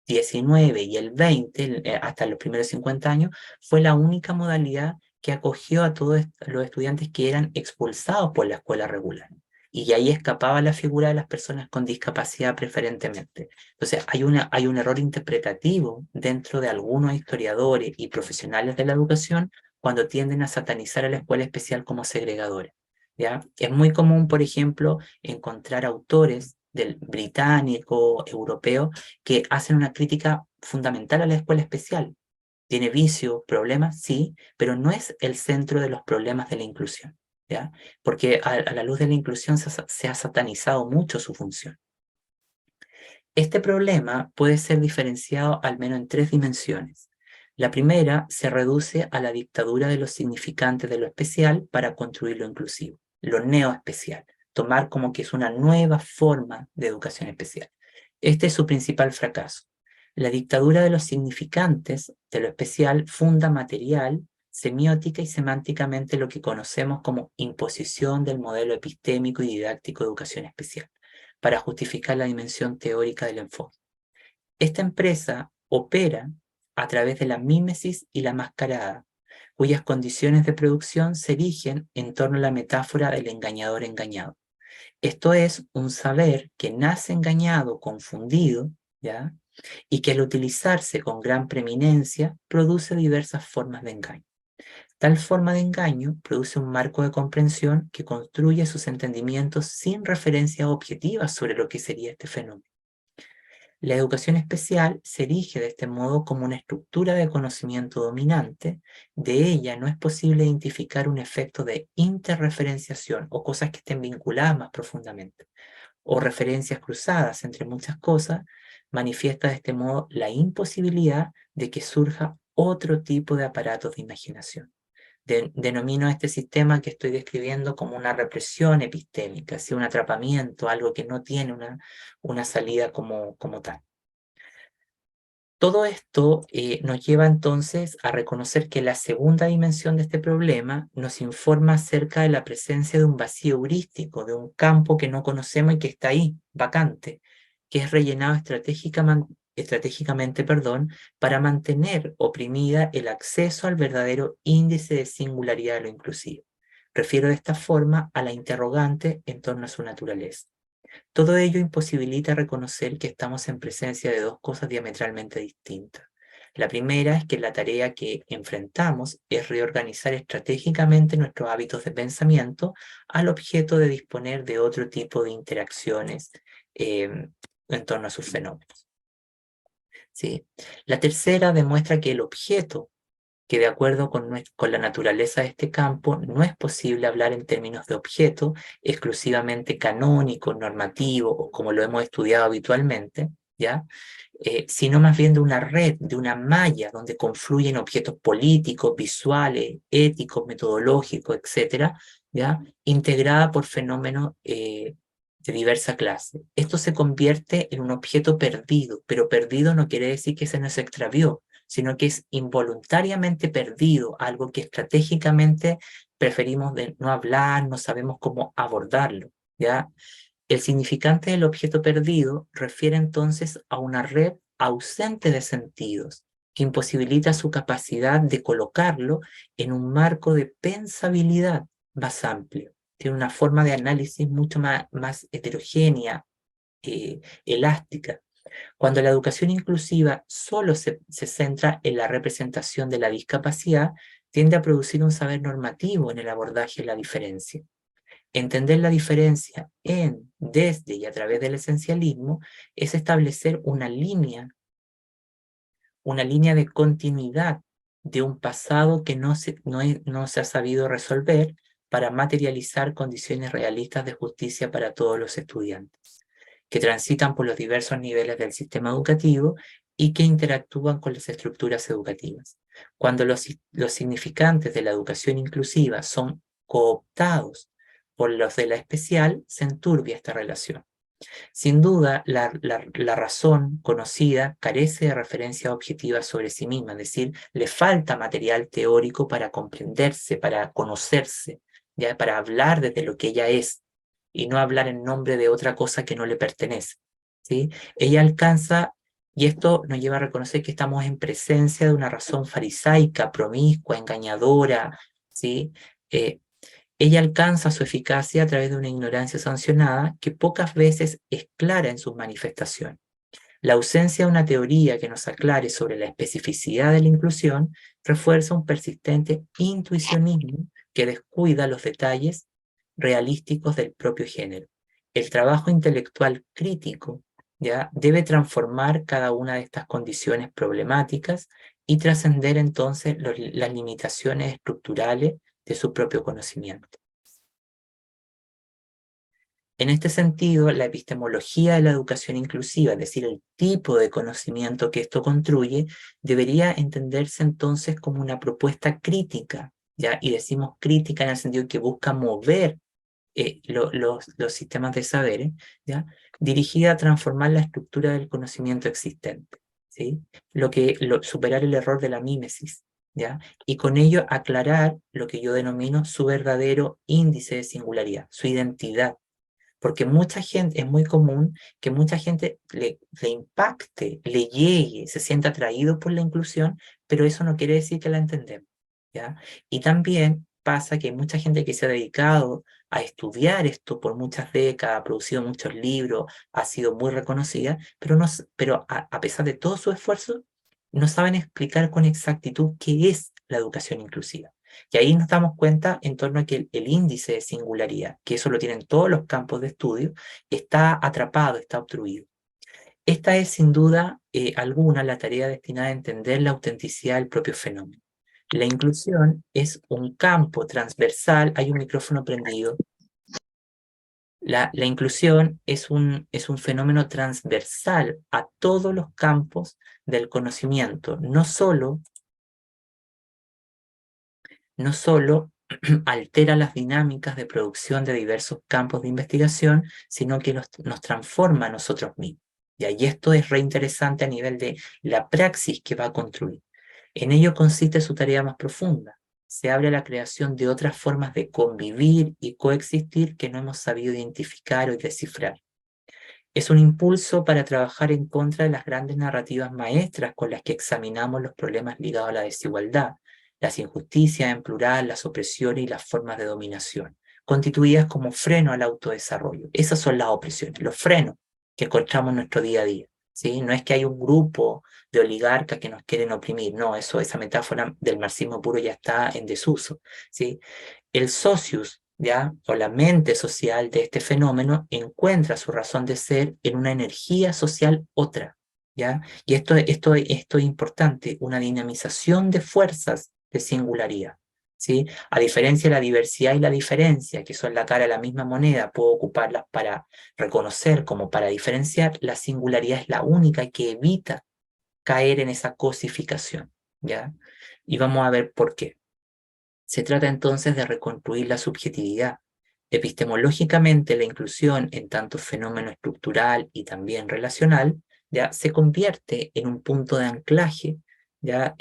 XIX y el XX, hasta los primeros 50 años, fue la única modalidad que acogió a todos los estudiantes que eran expulsados por la escuela regular. Y ahí escapaba la figura de las personas con discapacidad preferentemente. Entonces, hay un error interpretativo dentro de algunos historiadores y profesionales de la educación cuando tienden a satanizar a la escuela especial como segregadora, ¿ya? Es muy común, por ejemplo, encontrar autores del británico, europeo, que hacen una crítica fundamental a la escuela especial. Tiene vicios, problemas, sí, pero no es el centro de los problemas de la inclusión, ¿ya? Porque a la luz de la inclusión se ha satanizado mucho su función. Este problema puede ser diferenciado al menos en tres dimensiones. La primera se reduce a la dictadura de los significantes de lo especial para construir lo inclusivo, lo neoespecial, tomar como que es una nueva forma de educación especial. Este es su principal fracaso. La dictadura de los significantes, de lo especial, funda material, semiótica y semánticamente lo que conocemos como imposición del modelo epistémico y didáctico de educación especial, para justificar la dimensión teórica del enfoque. Esta empresa opera a través de la mímesis y la mascarada, cuyas condiciones de producción se erigen en torno a la metáfora del engañador engañado. Esto es un saber que nace engañado, confundido, ¿ya? Y que al utilizarse con gran preeminencia produce diversas formas de engaño. Tal forma de engaño produce un marco de comprensión que construye sus entendimientos sin referencias objetivas sobre lo que sería este fenómeno. La educación especial se erige de este modo como una estructura de conocimiento dominante. De ella no es posible identificar un efecto de interreferenciación o cosas que estén vinculadas más profundamente, o referencias cruzadas entre muchas cosas. Manifiesta de este modo la imposibilidad de que surja otro tipo de aparatos de imaginación. Denomino a este sistema que estoy describiendo como una represión epistémica, ¿sí? Un atrapamiento, algo que no tiene una salida como tal. Todo esto nos lleva entonces a reconocer que la segunda dimensión de este problema nos informa acerca de la presencia de un vacío heurístico, de un campo que no conocemos y que está ahí, vacante, que es rellenado estratégicamente, para mantener oprimida el acceso al verdadero índice de singularidad de lo inclusivo. Refiero de esta forma a la interrogante en torno a su naturaleza. Todo ello imposibilita reconocer que estamos en presencia de dos cosas diametralmente distintas. La primera es que la tarea que enfrentamos es reorganizar estratégicamente nuestros hábitos de pensamiento al objeto de disponer de otro tipo de interacciones en torno a sus fenómenos. ¿Sí? La tercera demuestra que el objeto, que de acuerdo con la naturaleza de este campo, no es posible hablar en términos de objeto exclusivamente canónico, normativo, o como lo hemos estudiado habitualmente, ¿ya? Sino más bien de una red, de una malla, donde confluyen objetos políticos, visuales, éticos, metodológicos, etcétera, ¿ya? Integrada por fenómenos de diversa clase. Esto se convierte en un objeto perdido, pero perdido no quiere decir que se nos extravió, sino que es involuntariamente perdido, algo que estratégicamente preferimos de no hablar, no sabemos cómo abordarlo, ¿ya? El significante del objeto perdido refiere entonces a una red ausente de sentidos, que imposibilita su capacidad de colocarlo en un marco de pensabilidad más amplio. Tiene una forma de análisis mucho más heterogénea, elástica. Cuando la educación inclusiva solo se centra en la representación de la discapacidad, tiende a producir un saber normativo en el abordaje de la diferencia. Entender la diferencia desde y a través del esencialismo es establecer una línea de continuidad de un pasado que no se ha sabido resolver para materializar condiciones realistas de justicia para todos los estudiantes, que transitan por los diversos niveles del sistema educativo y que interactúan con las estructuras educativas. Cuando los significantes de la educación inclusiva son cooptados por los de la especial, se enturbia esta relación. Sin duda, la razón conocida carece de referencia objetiva sobre sí misma, es decir, le falta material teórico para comprenderse, para conocerse, ya para hablar desde lo que ella es y no hablar en nombre de otra cosa que no le pertenece, ¿sí? Ella alcanza, y esto nos lleva a reconocer que estamos en presencia de una razón farisaica, promiscua, engañadora, ¿sí? Ella alcanza su eficacia a través de una ignorancia sancionada que pocas veces es clara en sus manifestaciones. La ausencia de una teoría que nos aclare sobre la especificidad de la inclusión refuerza un persistente intuicionismo que descuida los detalles realísticos del propio género. El trabajo intelectual crítico, ¿ya?, debe transformar cada una de estas condiciones problemáticas y trascender entonces las limitaciones estructurales de su propio conocimiento. En este sentido, la epistemología de la educación inclusiva, es decir, el tipo de conocimiento que esto construye, debería entenderse entonces como una propuesta crítica, ¿ya? Y decimos crítica en el sentido que busca mover los sistemas de saberes, ¿ya?, dirigida a transformar la estructura del conocimiento existente. ¿sí? Superar el error de la mímesis, ¿ya? Y con ello aclarar lo que yo denomino su verdadero índice de singularidad, su identidad. Porque mucha gente, es muy común que mucha gente le impacte, le llegue, se sienta atraído por la inclusión, pero eso no quiere decir que la entendemos, ¿ya? Y también pasa que hay mucha gente que se ha dedicado a estudiar esto por muchas décadas, ha producido muchos libros, ha sido muy reconocida, pero, pero a pesar de todo su esfuerzo, no saben explicar con exactitud qué es la educación inclusiva. Y ahí nos damos cuenta en torno a que el índice de singularidad, que eso lo tienen todos los campos de estudio, está atrapado, está obstruido. Esta es sin duda alguna la tarea destinada a entender la autenticidad del propio fenómeno. La inclusión es un campo transversal, hay un micrófono prendido. La inclusión es un fenómeno transversal a todos los campos del conocimiento, no solo altera las dinámicas de producción de diversos campos de investigación, sino que nos transforma a nosotros mismos. Y ahí esto es reinteresante a nivel de la praxis que va a construir. En ello consiste su tarea más profunda. Se abre a la creación de otras formas de convivir y coexistir que no hemos sabido identificar o descifrar. Es un impulso para trabajar en contra de las grandes narrativas maestras con las que examinamos los problemas ligados a la desigualdad, las injusticias en plural, las opresiones y las formas de dominación, constituidas como freno al autodesarrollo. Esas son las opresiones, los frenos que encontramos en nuestro día a día. ¿Sí? No es que hay un grupo de oligarcas que nos quieren oprimir, no, esa metáfora del marxismo puro ya está en desuso. ¿Sí? El socius, ¿ya? O la mente social de este fenómeno encuentra su razón de ser en una energía social otra, ¿ya? Y esto es importante, una dinamización de fuerzas de singularidad, ¿sí? A diferencia de la diversidad y la diferencia, que son la cara de la misma moneda, puedo ocuparlas para reconocer como para diferenciar, la singularidad es la única que evita caer en esa cosificación, ¿ya? Y vamos a ver por qué. Se trata entonces de reconstruir la subjetividad. Epistemológicamente, la inclusión en tanto fenómeno estructural y también relacional ya se convierte en un punto de anclaje ya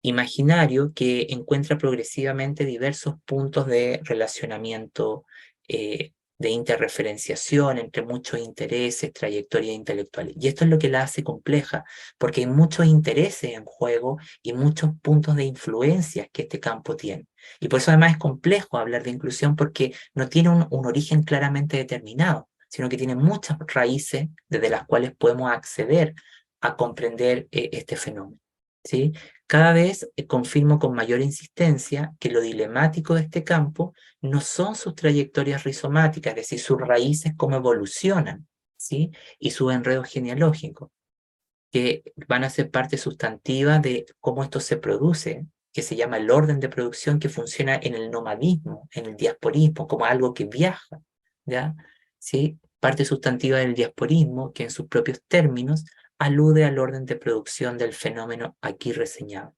imaginario que encuentra progresivamente diversos puntos de relacionamiento, de interreferenciación entre muchos intereses, trayectorias intelectuales. Y esto es lo que la hace compleja, porque hay muchos intereses en juego y muchos puntos de influencia que este campo tiene. Y por eso además es complejo hablar de inclusión porque no tiene un origen claramente determinado, sino que tiene muchas raíces desde las cuales podemos acceder a comprender este fenómeno. ¿Sí? Cada vez confirmo con mayor insistencia que lo dilemático de este campo no son sus trayectorias rizomáticas, es decir, sus raíces, cómo evolucionan, ¿sí? Y su enredo genealógico, que van a ser parte sustantiva de cómo esto se produce, que se llama el orden de producción que funciona en el nomadismo, en el diasporismo, como algo que viaja, ¿ya? ¿Sí? Parte sustantiva del diasporismo, que en sus propios términos alude al orden de producción del fenómeno aquí reseñado,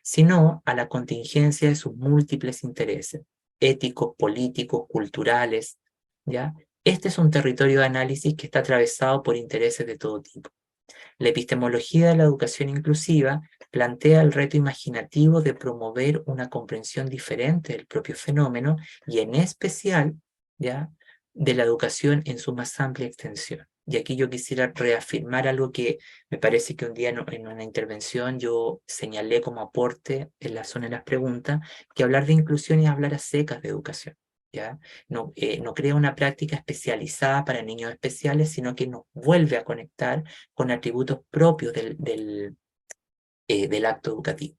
sino a la contingencia de sus múltiples intereses, éticos, políticos, culturales, ¿ya? Este es un territorio de análisis que está atravesado por intereses de todo tipo. La epistemología de la educación inclusiva plantea el reto imaginativo de promover una comprensión diferente del propio fenómeno y en especial, ¿ya?, de la educación en su más amplia extensión. Y aquí yo quisiera reafirmar algo que me parece que un día en una intervención yo señalé como aporte en la zona de las preguntas, que hablar de inclusión es hablar a secas de educación. ¿Ya? No crea una práctica especializada para niños especiales, sino que nos vuelve a conectar con atributos propios del acto educativo.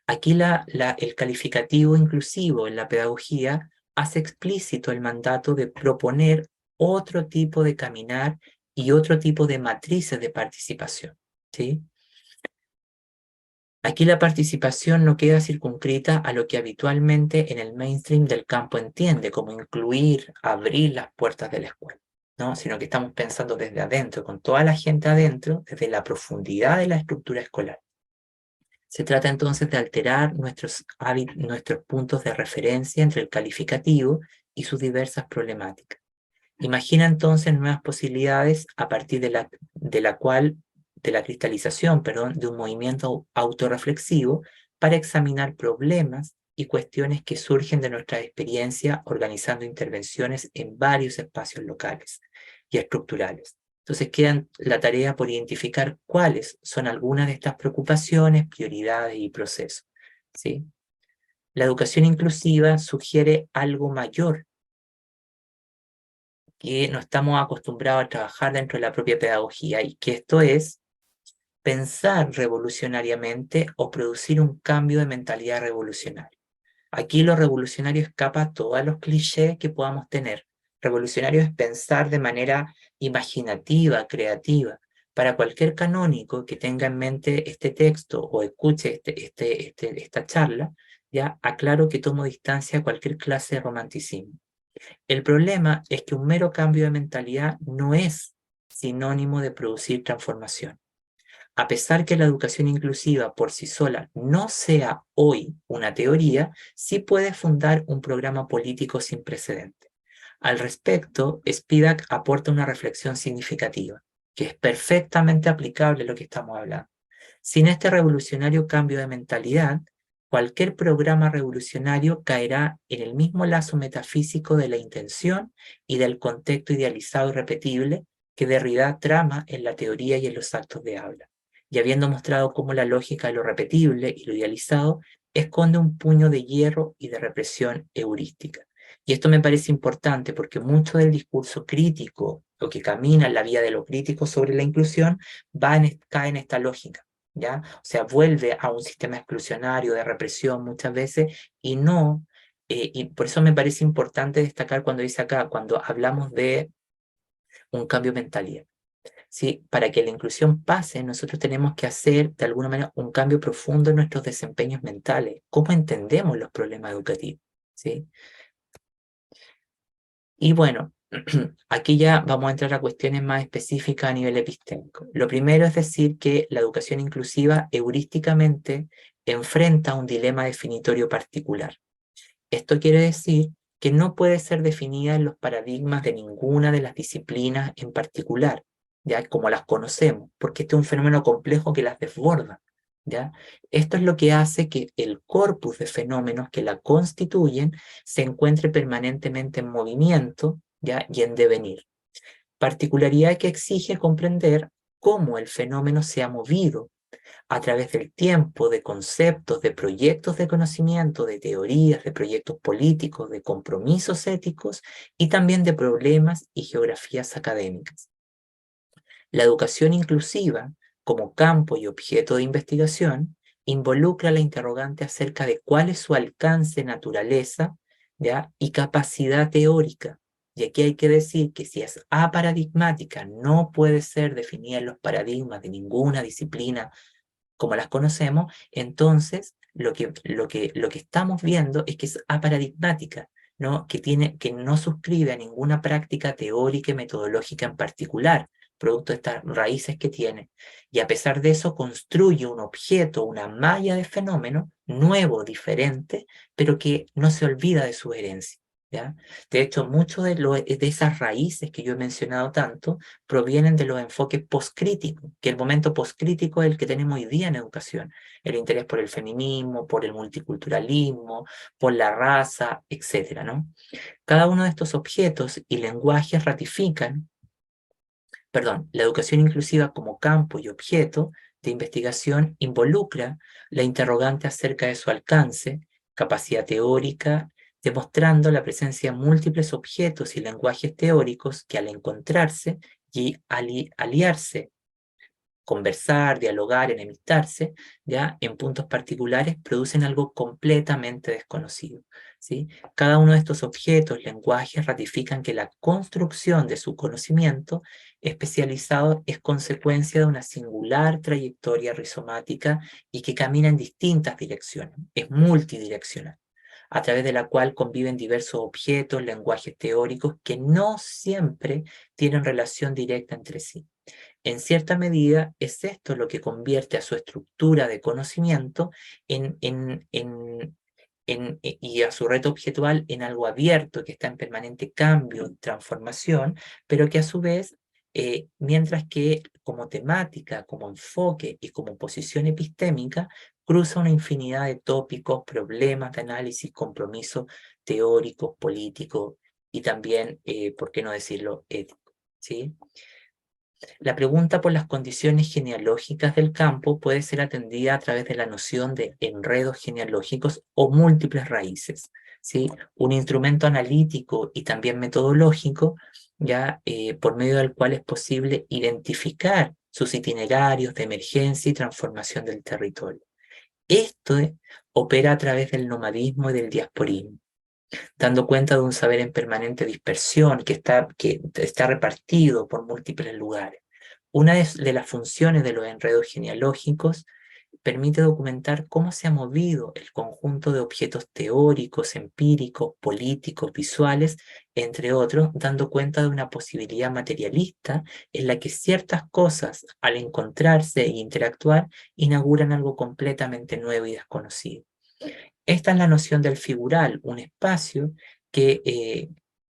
Aquí el calificativo inclusivo en la pedagogía hace explícito el mandato de proponer otro tipo de caminar y otro tipo de matrices de participación, ¿sí? Aquí la participación no queda circunscrita a lo que habitualmente en el mainstream del campo entiende como incluir, abrir las puertas de la escuela, ¿no? Sino que estamos pensando desde adentro, con toda la gente adentro, desde la profundidad de la estructura escolar. Se trata entonces de alterar nuestros puntos de referencia entre el calificativo y sus diversas problemáticas. Imagina entonces nuevas posibilidades a partir de la cual la cristalización, perdón, de un movimiento autorreflexivo para examinar problemas y cuestiones que surgen de nuestra experiencia organizando intervenciones en varios espacios locales y estructurales. Entonces queda la tarea por identificar cuáles son algunas de estas preocupaciones, prioridades y procesos, ¿sí? La educación inclusiva sugiere algo mayor que no estamos acostumbrados a trabajar dentro de la propia pedagogía, y que esto es pensar revolucionariamente o producir un cambio de mentalidad revolucionaria. Aquí lo revolucionario escapa a todos los clichés que podamos tener. Revolucionario es pensar de manera imaginativa, creativa. Para cualquier canónico que tenga en mente este texto o escuche esta charla, ya aclaro que tomo distancia a cualquier clase de romanticismo. El problema es que un mero cambio de mentalidad no es sinónimo de producir transformación. A pesar que la educación inclusiva por sí sola no sea hoy una teoría, sí puede fundar un programa político sin precedente. Al respecto, Spivak aporta una reflexión significativa, que es perfectamente aplicable a lo que estamos hablando. Sin este revolucionario cambio de mentalidad, cualquier programa revolucionario caerá en el mismo lazo metafísico de la intención y del contexto idealizado y repetible que Derrida trama en la teoría y en los actos de habla. Y habiendo mostrado cómo la lógica de lo repetible y lo idealizado esconde un puño de hierro y de represión heurística. Y esto me parece importante porque mucho del discurso crítico, lo que camina en la vía de lo crítico sobre la inclusión, cae en esta lógica, ¿ya? O sea, vuelve a un sistema exclusionario de represión muchas veces y no, y por eso me parece importante destacar cuando dice acá, cuando hablamos de un cambio de mentalidad. ¿Sí? Para que la inclusión pase, nosotros tenemos que hacer de alguna manera un cambio profundo en nuestros desempeños mentales. ¿Cómo entendemos los problemas educativos? ¿Sí? Y bueno, aquí ya vamos a entrar a cuestiones más específicas a nivel epistémico. Lo primero es decir que la educación inclusiva heurísticamente enfrenta un dilema definitorio particular. Esto quiere decir que no puede ser definida en los paradigmas de ninguna de las disciplinas en particular, ya como las conocemos, porque este es un fenómeno complejo que las desborda, ¿ya? Esto es lo que hace que el corpus de fenómenos que la constituyen se encuentre permanentemente en movimiento, ¿ya? Y en devenir. Particularidad que exige comprender cómo el fenómeno se ha movido a través del tiempo, de conceptos, de proyectos de conocimiento, de teorías, de proyectos políticos, de compromisos éticos y también de problemas y geografías académicas. La educación inclusiva, como campo y objeto de investigación, involucra la interrogante acerca de cuál es su alcance, naturaleza, ¿ya? Y capacidad teórica. Y aquí hay que decir que si es aparadigmática, no puede ser definida en los paradigmas de ninguna disciplina como las conocemos, entonces lo que estamos viendo es que es aparadigmática, ¿no? Que no suscribe a ninguna práctica teórica y metodológica en particular, producto de estas raíces que tiene. Y a pesar de eso, construye un objeto, una malla de fenómenos nuevo, diferente, pero que no se olvida de su herencia, ¿ya? De hecho, mucho de esas raíces que yo he mencionado tanto provienen de los enfoques postcríticos, que el momento postcrítico es el que tenemos hoy día en educación, el interés por el feminismo, por el multiculturalismo, por la raza, etcétera, ¿no? Cada uno de estos objetos y lenguajes ratifican, perdón, la educación inclusiva como campo y objeto de investigación involucra la interrogante acerca de su alcance, capacidad teórica, demostrando la presencia de múltiples objetos y lenguajes teóricos que al encontrarse y aliarse, conversar, dialogar, enemistarse, ya en puntos particulares producen algo completamente desconocido, ¿sí? Cada uno de estos objetos, lenguajes, ratifican que la construcción de su conocimiento especializado es consecuencia de una singular trayectoria rizomática y que camina en distintas direcciones, es multidireccional, a través de la cual conviven diversos objetos, lenguajes teóricos que no siempre tienen relación directa entre sí. En cierta medida, es esto lo que convierte a su estructura de conocimiento y a su reto objetual en algo abierto, que está en permanente cambio, transformación, pero que a su vez mientras que como temática, como enfoque y como posición epistémica, cruza una infinidad de tópicos, problemas de análisis, compromisos teóricos, políticos y también, ¿por qué no decirlo?, éticos, ¿sí? La pregunta por las condiciones genealógicas del campo puede ser atendida a través de la noción de enredos genealógicos o múltiples raíces, ¿sí? Un instrumento analítico y también metodológico, ya por medio del cual es posible identificar sus itinerarios de emergencia y transformación del territorio. Esto opera a través del nomadismo y del diasporismo, dando cuenta de un saber en permanente dispersión que está repartido por múltiples lugares. Una de las funciones de los enredos genealógicos permite documentar cómo se ha movido el conjunto de objetos teóricos, empíricos, políticos, visuales, entre otros, dando cuenta de una posibilidad materialista en la que ciertas cosas, al encontrarse e interactuar, inauguran algo completamente nuevo y desconocido. Esta es la noción del figural, un espacio que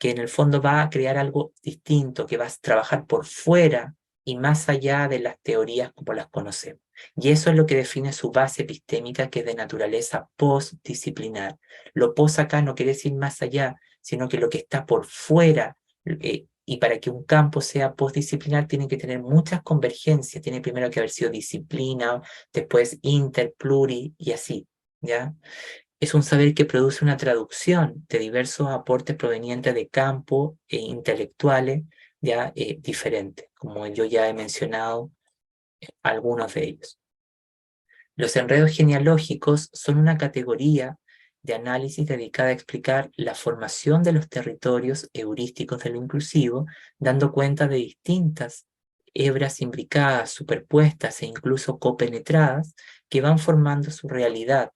en el fondo va a crear algo distinto, que va a trabajar por fuera y más allá de las teorías como las conocemos. Y eso es lo que define su base epistémica, que es de naturaleza postdisciplinar. Lo post acá no quiere decir más allá, sino que lo que está por fuera, y para que un campo sea postdisciplinar tiene que tener muchas convergencias, tiene primero que haber sido disciplina, después inter, pluri y así, ¿ya? Es un saber que produce una traducción de diversos aportes provenientes de campos intelectuales ya diferentes, como yo ya he mencionado algunos de ellos. Los enredos genealógicos son una categoría de análisis dedicada a explicar la formación de los territorios heurísticos de lo inclusivo, dando cuenta de distintas hebras imbricadas, superpuestas e incluso copenetradas que van formando su realidad.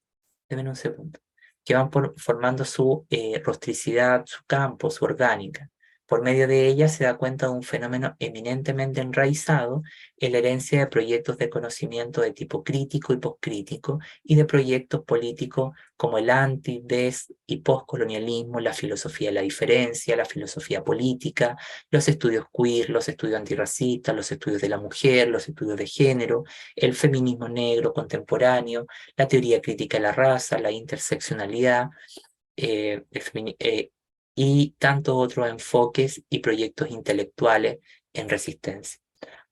Deme un segundo. Que van formando su rostricidad, su campo, su orgánica. Por medio de ella se da cuenta de un fenómeno eminentemente enraizado en la herencia de proyectos de conocimiento de tipo crítico y postcrítico y de proyectos políticos como el anti-, des- y postcolonialismo, la filosofía de la diferencia, la filosofía política, los estudios queer, los estudios antirracistas, los estudios de la mujer, los estudios de género, el feminismo negro contemporáneo, la teoría crítica de la raza, la interseccionalidad, y tantos otros enfoques y proyectos intelectuales en resistencia.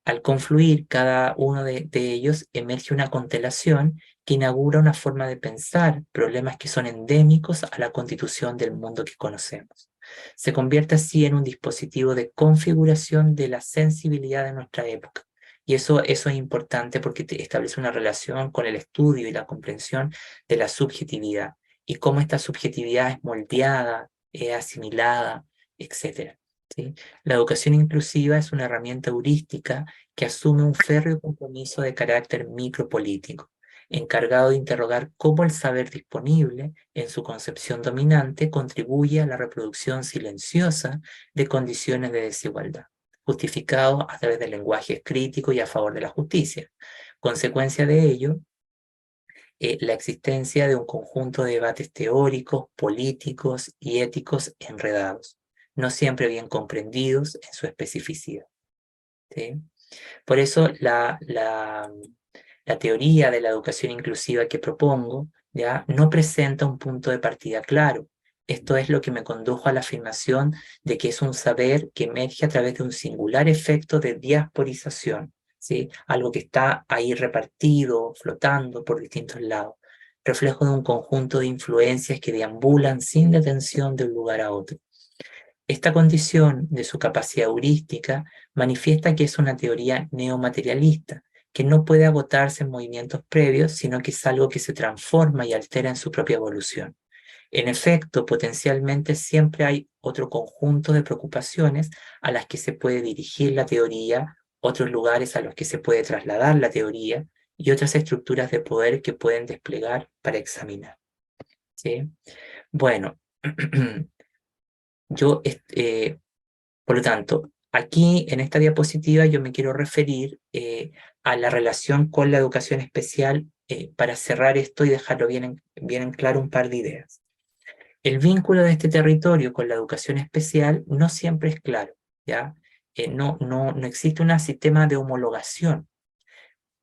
Al confluir cada uno de ellos, emerge una constelación que inaugura una forma de pensar problemas que son endémicos a la constitución del mundo que conocemos. Se convierte así en un dispositivo de configuración de la sensibilidad de nuestra época. Y eso es importante porque establece una relación con el estudio y la comprensión de la subjetividad y cómo esta subjetividad es moldeada, es asimilada, etc. ¿Sí? La educación inclusiva es una herramienta heurística que asume un férreo compromiso de carácter micropolítico, encargado de interrogar cómo el saber disponible, en su concepción dominante, contribuye a la reproducción silenciosa de condiciones de desigualdad, justificado a través de lenguajes críticos y a favor de la justicia. Consecuencia de ello, la existencia de un conjunto de debates teóricos, políticos y éticos enredados, no siempre bien comprendidos en su especificidad. ¿Sí? Por eso la teoría de la educación inclusiva que propongo ya no presenta un punto de partida claro. Esto es lo que me condujo a la afirmación de que es un saber que emerge a través de un singular efecto de diasporización, ¿sí? Algo que está ahí repartido, flotando por distintos lados, reflejo de un conjunto de influencias que deambulan sin detención de un lugar a otro. Esta condición de su capacidad heurística manifiesta que es una teoría neomaterialista, que no puede agotarse en movimientos previos, sino que es algo que se transforma y altera en su propia evolución. En efecto, potencialmente siempre hay otro conjunto de preocupaciones a las que se puede dirigir la teoría, otros lugares a los que se puede trasladar la teoría y otras estructuras de poder que pueden desplegar para examinar. ¿Sí? Bueno, yo por lo tanto, aquí en esta diapositiva yo me quiero referir a la relación con la educación especial para cerrar esto y dejarlo bien en claro un par de ideas. El vínculo de este territorio con la educación especial no siempre es claro, ¿ya? no existe un sistema de homologación.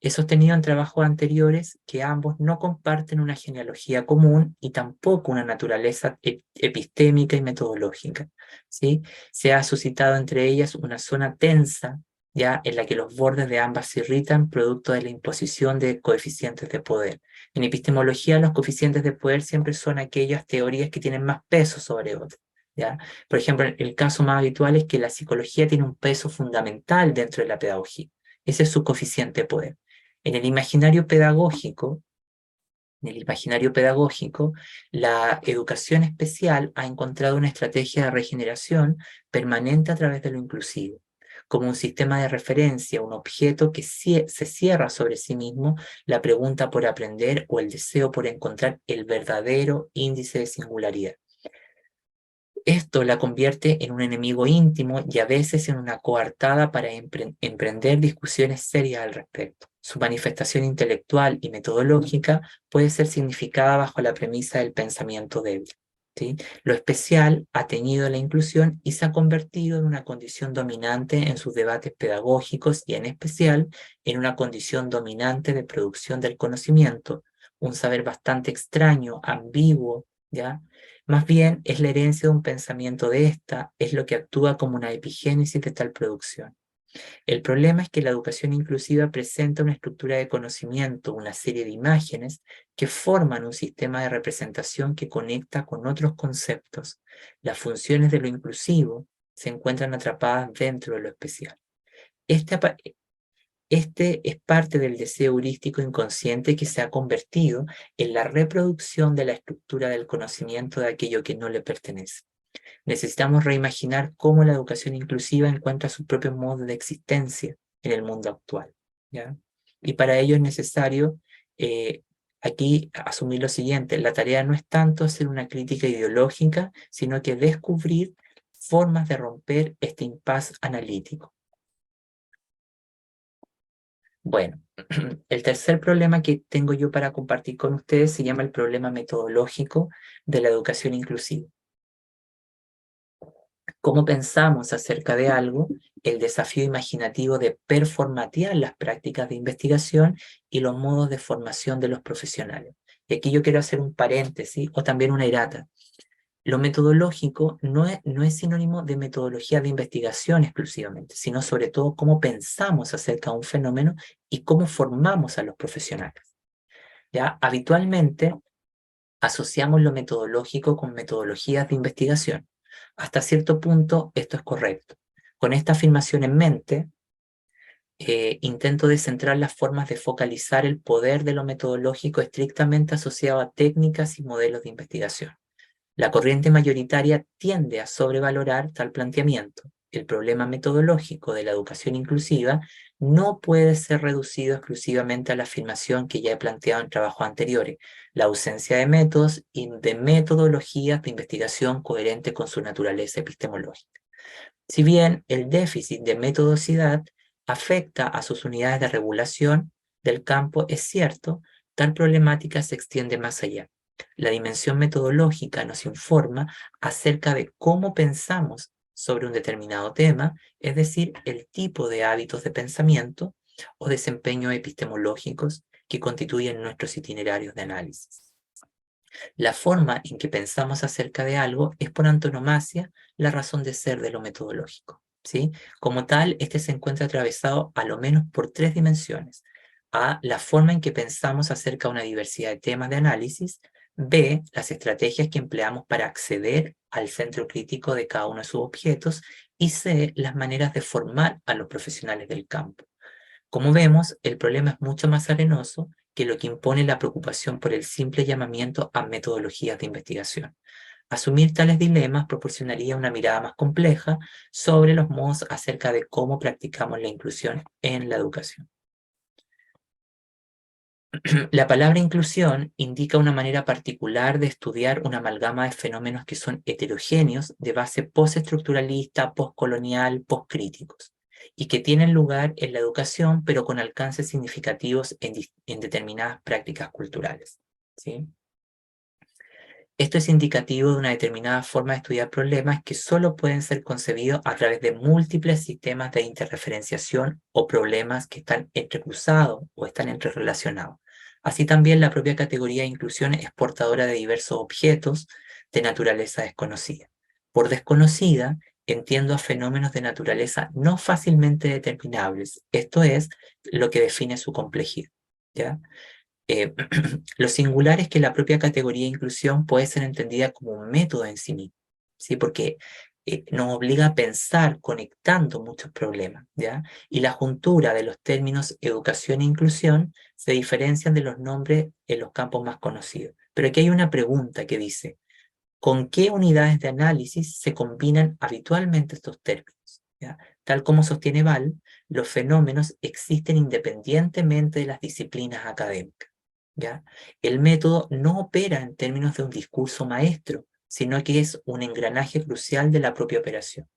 He sostenido en trabajos anteriores que ambos no comparten una genealogía común y tampoco una naturaleza epistémica y metodológica, ¿sí? Se ha suscitado entre ellas una zona tensa, ya en la que los bordes de ambas se irritan producto de la imposición de coeficientes de poder. En epistemología, los coeficientes de poder siempre son aquellas teorías que tienen más peso sobre otras, ¿ya? Por ejemplo, el caso más habitual es que la psicología tiene un peso fundamental dentro de la pedagogía. Ese es su coeficiente de poder. En el imaginario pedagógico, la educación especial ha encontrado una estrategia de regeneración permanente a través de lo inclusivo, como un sistema de referencia, un objeto que se cierra sobre sí mismo la pregunta por aprender o el deseo por encontrar el verdadero índice de singularidad. Esto la convierte en un enemigo íntimo y a veces en una coartada para emprender discusiones serias al respecto. Su manifestación intelectual y metodológica puede ser significada bajo la premisa del pensamiento débil, ¿sí? Lo especial ha teñido la inclusión y se ha convertido en una condición dominante en sus debates pedagógicos y en especial en una condición dominante de producción del conocimiento, un saber bastante extraño, ambiguo, ¿ya? Más bien es la herencia de un pensamiento de esta, es lo que actúa como una epigénesis de tal producción. El problema es que la educación inclusiva presenta una estructura de conocimiento, una serie de imágenes que forman un sistema de representación que conecta con otros conceptos. Las funciones de lo inclusivo se encuentran atrapadas dentro de lo especial. Este, este es parte del deseo heurístico inconsciente que se ha convertido en la reproducción de la estructura del conocimiento de aquello que no le pertenece. Necesitamos reimaginar cómo la educación inclusiva encuentra su propio modo de existencia en el mundo actual, ¿ya? Y para ello es necesario aquí asumir lo siguiente: la tarea no es tanto hacer una crítica ideológica, sino que descubrir formas de romper este impasse analítico. Bueno, el tercer problema que tengo yo para compartir con ustedes se llama el problema metodológico de la educación inclusiva. Cómo pensamos acerca de algo, el desafío imaginativo de performatear las prácticas de investigación y los modos de formación de los profesionales. Y aquí yo quiero hacer un paréntesis o también una errata. Lo metodológico no es sinónimo de metodología de investigación exclusivamente, sino sobre todo cómo pensamos acerca de un fenómeno y cómo formamos a los profesionales. ¿Ya? Habitualmente asociamos lo metodológico con metodologías de investigación. Hasta cierto punto esto es correcto. Con esta afirmación en mente, intento descentrar las formas de focalizar el poder de lo metodológico estrictamente asociado a técnicas y modelos de investigación. La corriente mayoritaria tiende a sobrevalorar tal planteamiento. El problema metodológico de la educación inclusiva no puede ser reducido exclusivamente a la afirmación que ya he planteado en trabajos anteriores: la ausencia de métodos y de metodologías de investigación coherentes con su naturaleza epistemológica. Si bien el déficit de metodicidad afecta a sus unidades de regulación del campo, es cierto, tal problemática se extiende más allá. La dimensión metodológica nos informa acerca de cómo pensamos sobre un determinado tema, es decir, el tipo de hábitos de pensamiento o desempeño epistemológicos que constituyen nuestros itinerarios de análisis. La forma en que pensamos acerca de algo es por antonomasia la razón de ser de lo metodológico, ¿sí? Como tal, este se encuentra atravesado a lo menos por tres dimensiones: A, la forma en que pensamos acerca de una diversidad de temas de análisis; B, las estrategias que empleamos para acceder al centro crítico de cada uno de sus objetos; y C, las maneras de formar a los profesionales del campo. Como vemos, el problema es mucho más arenoso que lo que impone la preocupación por el simple llamamiento a metodologías de investigación. Asumir tales dilemas proporcionaría una mirada más compleja sobre los modos acerca de cómo practicamos la inclusión en la educación. La palabra inclusión indica una manera particular de estudiar una amalgama de fenómenos que son heterogéneos, de base postestructuralista, postcolonial, postcríticos, y que tienen lugar en la educación, pero con alcances significativos en determinadas prácticas culturales, ¿sí? Esto es indicativo de una determinada forma de estudiar problemas que solo pueden ser concebidos a través de múltiples sistemas de interreferenciación o problemas que están entrecruzados o están entrerelacionados. Así también la propia categoría de inclusión es portadora de diversos objetos de naturaleza desconocida. Por desconocida, entiendo a fenómenos de naturaleza no fácilmente determinables. Esto es lo que define su complejidad, ¿ya? Lo singular es que la propia categoría de inclusión puede ser entendida como un método en sí mismo, ¿sí? Porque nos obliga a pensar conectando muchos problemas, ¿ya? Y la juntura de los términos educación e inclusión se diferencian de los nombres en los campos más conocidos. Pero aquí hay una pregunta que dice, ¿con qué unidades de análisis se combinan habitualmente estos términos? ¿Ya? Tal como sostiene Ball, los fenómenos existen independientemente de las disciplinas académicas, ¿ya? El método no opera en términos de un discurso maestro, sino que es un engranaje crucial de la propia operación.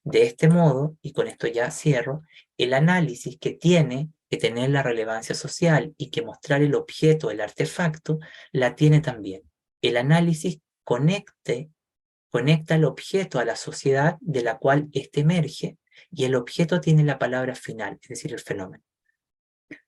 De este modo, y con esto ya cierro, el análisis que tiene que tener la relevancia social y que mostrar el objeto, el artefacto, la tiene también. El análisis conecta el objeto a la sociedad de la cual éste emerge y el objeto tiene la palabra final, es decir, el fenómeno.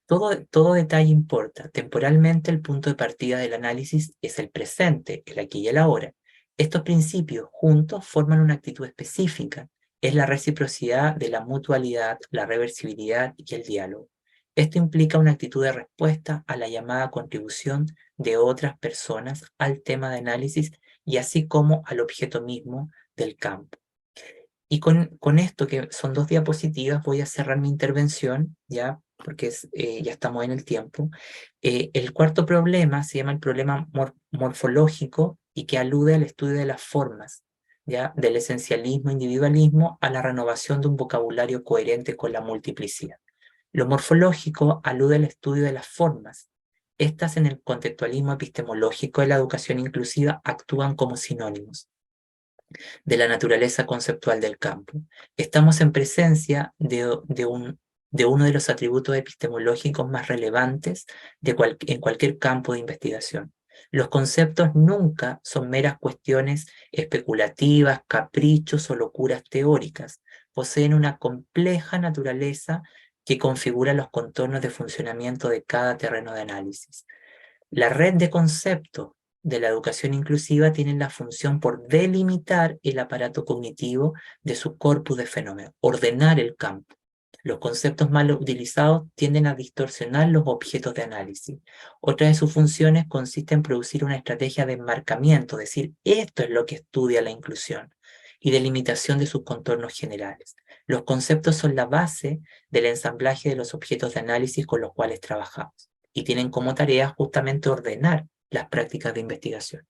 Todo detalle importa. Temporalmente, el punto de partida del análisis es el presente, el aquí y el ahora. Estos principios juntos forman una actitud específica. Es la reciprocidad de la mutualidad, la reversibilidad y el diálogo. Esto implica una actitud de respuesta a la llamada contribución de otras personas al tema de análisis y así como al objeto mismo del campo. Y con esto, que son 2 diapositivas, voy a cerrar mi intervención, ¿ya? Porque ya estamos en el tiempo. El cuarto problema se llama el problema morfológico y que alude al estudio de las formas, ¿ya? Del esencialismo, individualismo, a la renovación de un vocabulario coherente con la multiplicidad. Lo morfológico alude al estudio de las formas. Estas en el contextualismo epistemológico de la educación inclusiva actúan como sinónimos de la naturaleza conceptual del campo. Estamos en presencia de uno de los atributos epistemológicos más relevantes en cualquier campo de investigación. Los conceptos nunca son meras cuestiones especulativas, caprichos o locuras teóricas. Poseen una compleja naturaleza que configura los contornos de funcionamiento de cada terreno de análisis. La red de conceptos de la educación inclusiva tiene la función por delimitar el aparato cognitivo de su corpus de fenómenos, ordenar el campo. Los conceptos mal utilizados tienden a distorsionar los objetos de análisis. Otra de sus funciones consiste en producir una estrategia de enmarcamiento, es decir, esto es lo que estudia la inclusión, y delimitación de sus contornos generales. Los conceptos son la base del ensamblaje de los objetos de análisis con los cuales trabajamos y tienen como tarea justamente ordenar las prácticas de investigación.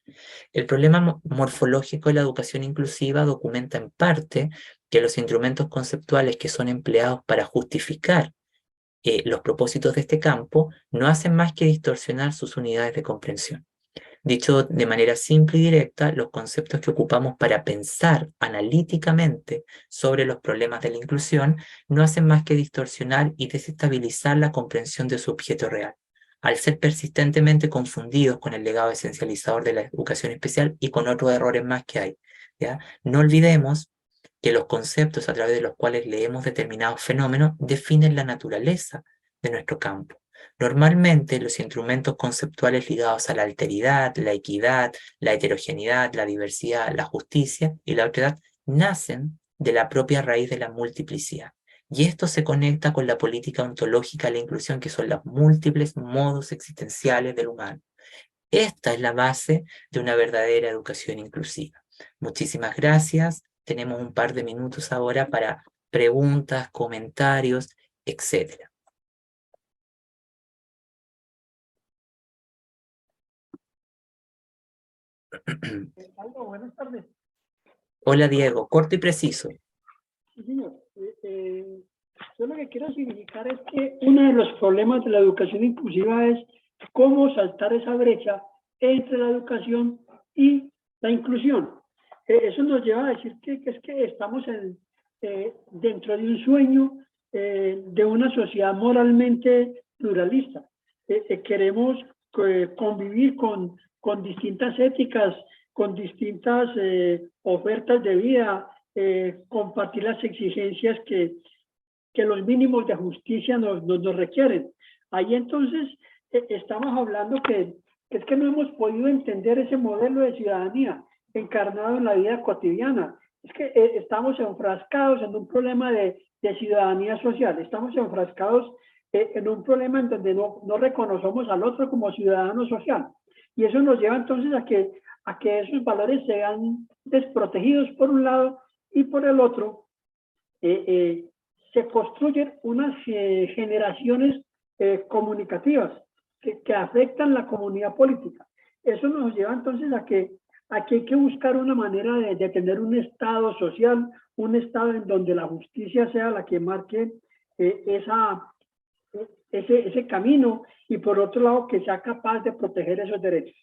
El problema morfológico de la educación inclusiva documenta en parte que los instrumentos conceptuales que son empleados para justificar los propósitos de este campo no hacen más que distorsionar sus unidades de comprensión. Dicho de manera simple y directa, los conceptos que ocupamos para pensar analíticamente sobre los problemas de la inclusión no hacen más que distorsionar y desestabilizar la comprensión de su objeto real, al ser persistentemente confundidos con el legado esencializador de la educación especial y con otros errores más que hay, ¿ya? No olvidemos que los conceptos a través de los cuales leemos determinados fenómenos definen la naturaleza de nuestro campo. Normalmente los instrumentos conceptuales ligados a la alteridad, la equidad, la heterogeneidad, la diversidad, la justicia y la otredad nacen de la propia raíz de la multiplicidad. Y esto se conecta con la política ontológica de la inclusión, que son los múltiples modos existenciales del humano. Esta es la base de una verdadera educación inclusiva. Muchísimas gracias. Tenemos un par de minutos ahora para preguntas, comentarios, etc. Aldo, buenas tardes. Hola Diego, corto y preciso. Sí, señor. Yo lo que quiero significar es que uno de los problemas de la educación inclusiva es cómo saltar esa brecha entre la educación y la inclusión. Eso nos lleva a decir que es que estamos dentro de un sueño de una sociedad moralmente pluralista. Queremos convivir con distintas éticas con distintas ofertas de vida, compartir las exigencias que los mínimos de justicia nos requieren. Ahí entonces estamos hablando que es que no hemos podido entender ese modelo de ciudadanía encarnado en la vida cotidiana. Es que estamos enfrascados en un problema de ciudadanía social, estamos enfrascados en un problema en donde no reconocemos al otro como ciudadano social. Y eso nos lleva entonces a que esos valores sean desprotegidos por un lado y por el otro se construyen unas generaciones comunicativas que afectan la comunidad política. Eso nos lleva entonces a que hay que buscar una manera de tener un Estado social, un Estado en donde la justicia sea la que marque ese camino y por otro lado que sea capaz de proteger esos derechos.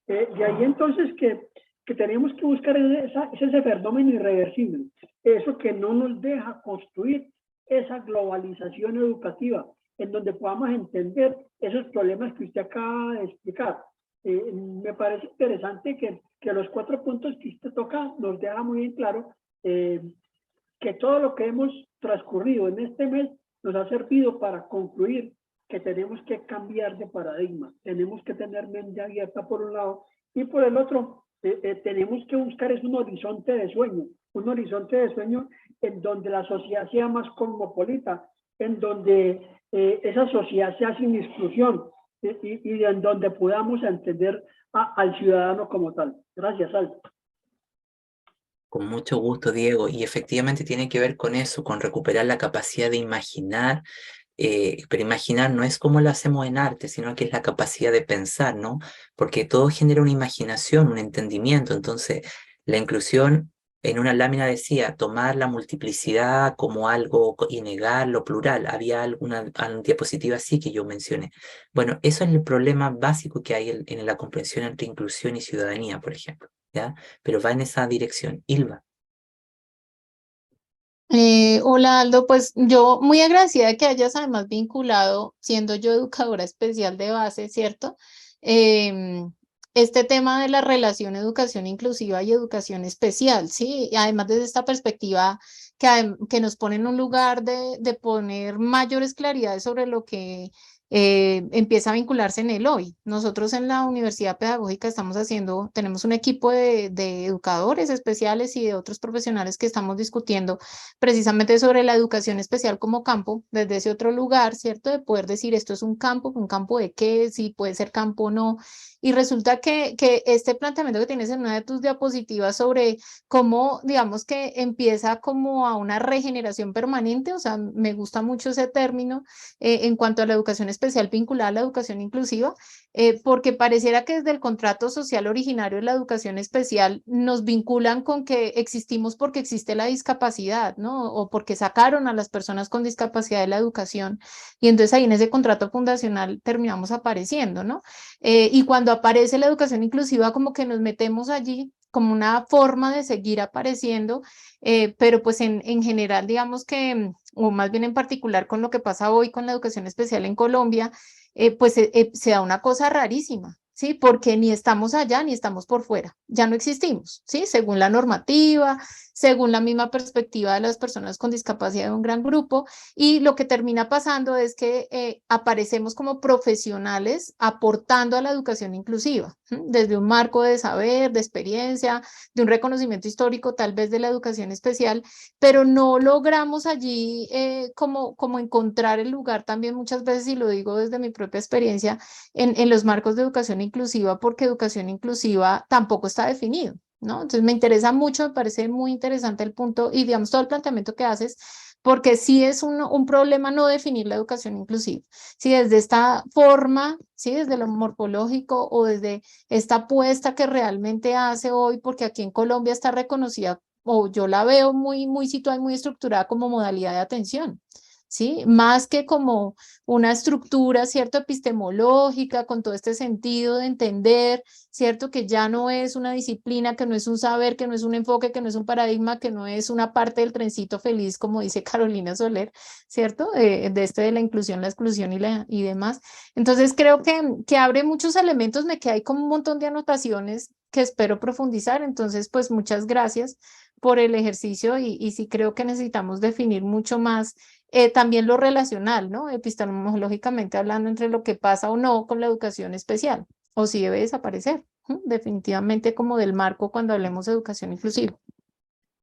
De ahí entonces que tenemos que buscar ese fenómeno irreversible, eso que no nos deja construir esa globalización educativa, en donde podamos entender esos problemas que usted acaba de explicar. Me parece interesante que los 4 puntos que usted toca nos deja muy bien claro que todo lo que hemos transcurrido en este mes nos ha servido para concluir que tenemos que cambiar de paradigma, tenemos que tener mente abierta por un lado y por el otro tenemos que buscar es un horizonte de sueño en donde la sociedad sea más cosmopolita, en donde esa sociedad sea sin exclusión y en donde podamos entender al ciudadano como tal. Gracias, Aldo. Con mucho gusto, Diego. Y efectivamente tiene que ver con eso, con recuperar la capacidad de imaginar, pero imaginar no es como lo hacemos en arte, sino que es la capacidad de pensar, ¿no? Porque todo genera una imaginación, un entendimiento. Entonces, la inclusión en una lámina decía tomar la multiplicidad como algo y negar lo plural. Había alguna diapositiva así que yo mencioné. Bueno, eso es el problema básico que hay en la comprensión entre inclusión y ciudadanía, por ejemplo, ¿ya? Pero va en esa dirección. Ilva. Hola Aldo, pues yo muy agradecida de que hayas además vinculado, siendo yo educadora especial de base, ¿cierto? Este tema de la relación educación inclusiva y educación especial, ¿sí? Y además desde esta perspectiva que nos pone en un lugar de poner mayores claridades sobre lo que empieza a vincularse en el hoy. Nosotros en la Universidad Pedagógica tenemos un equipo de educadores especiales y de otros profesionales que estamos discutiendo precisamente sobre la educación especial como campo, desde ese otro lugar, ¿cierto? De poder decir esto es un campo de qué, si puede ser campo o no. Y resulta que este planteamiento que tienes en una de tus diapositivas sobre cómo, digamos que empieza como a una regeneración permanente, o sea, me gusta mucho ese término en cuanto a la educación especial vinculada a la educación inclusiva, porque pareciera que desde el contrato social originario de la educación especial nos vinculan con que existimos porque existe la discapacidad, ¿no? O porque sacaron a las personas con discapacidad de la educación y entonces ahí en ese contrato fundacional terminamos apareciendo, ¿no? Y cuando aparece la educación inclusiva como que nos metemos allí como una forma de seguir apareciendo, pero pues en general digamos que, o más bien en particular con lo que pasa hoy con la educación especial en Colombia, pues se da una cosa rarísima, ¿sí? Porque ni estamos allá ni estamos por fuera, ya no existimos, ¿sí? Según la normativa, según la misma perspectiva de las personas con discapacidad de un gran grupo, y lo que termina pasando es que aparecemos como profesionales aportando a la educación inclusiva, ¿sí? Desde un marco de saber, de experiencia, de un reconocimiento histórico tal vez de la educación especial, pero no logramos allí como encontrar el lugar también muchas veces, y lo digo desde mi propia experiencia, en los marcos de educación inclusiva, porque educación inclusiva tampoco está definido, ¿no? Entonces me interesa mucho, me parece muy interesante el punto y digamos todo el planteamiento que haces, porque sí es un problema no definir la educación inclusiva. Si desde esta forma, sí, desde lo morfológico o desde esta apuesta que realmente hace hoy, porque aquí en Colombia está reconocida o yo la veo muy situada y muy estructurada como modalidad de atención, ¿sí? Más que como una estructura, ¿cierto? Epistemológica, con todo este sentido de entender, ¿cierto? Que ya no es una disciplina, que no es un saber, que no es un enfoque, que no es un paradigma, que no es una parte del trencito feliz, como dice Carolina Soler, ¿cierto? De la inclusión, la exclusión y demás. Entonces creo que abre muchos elementos, me queda ahí como un montón de anotaciones que espero profundizar. Entonces, pues muchas gracias por el ejercicio y sí creo que necesitamos definir mucho más también lo relacional, ¿no? Epistemológicamente hablando entre lo que pasa o no con la educación especial, o si debe desaparecer, definitivamente como del marco cuando hablemos de educación inclusiva.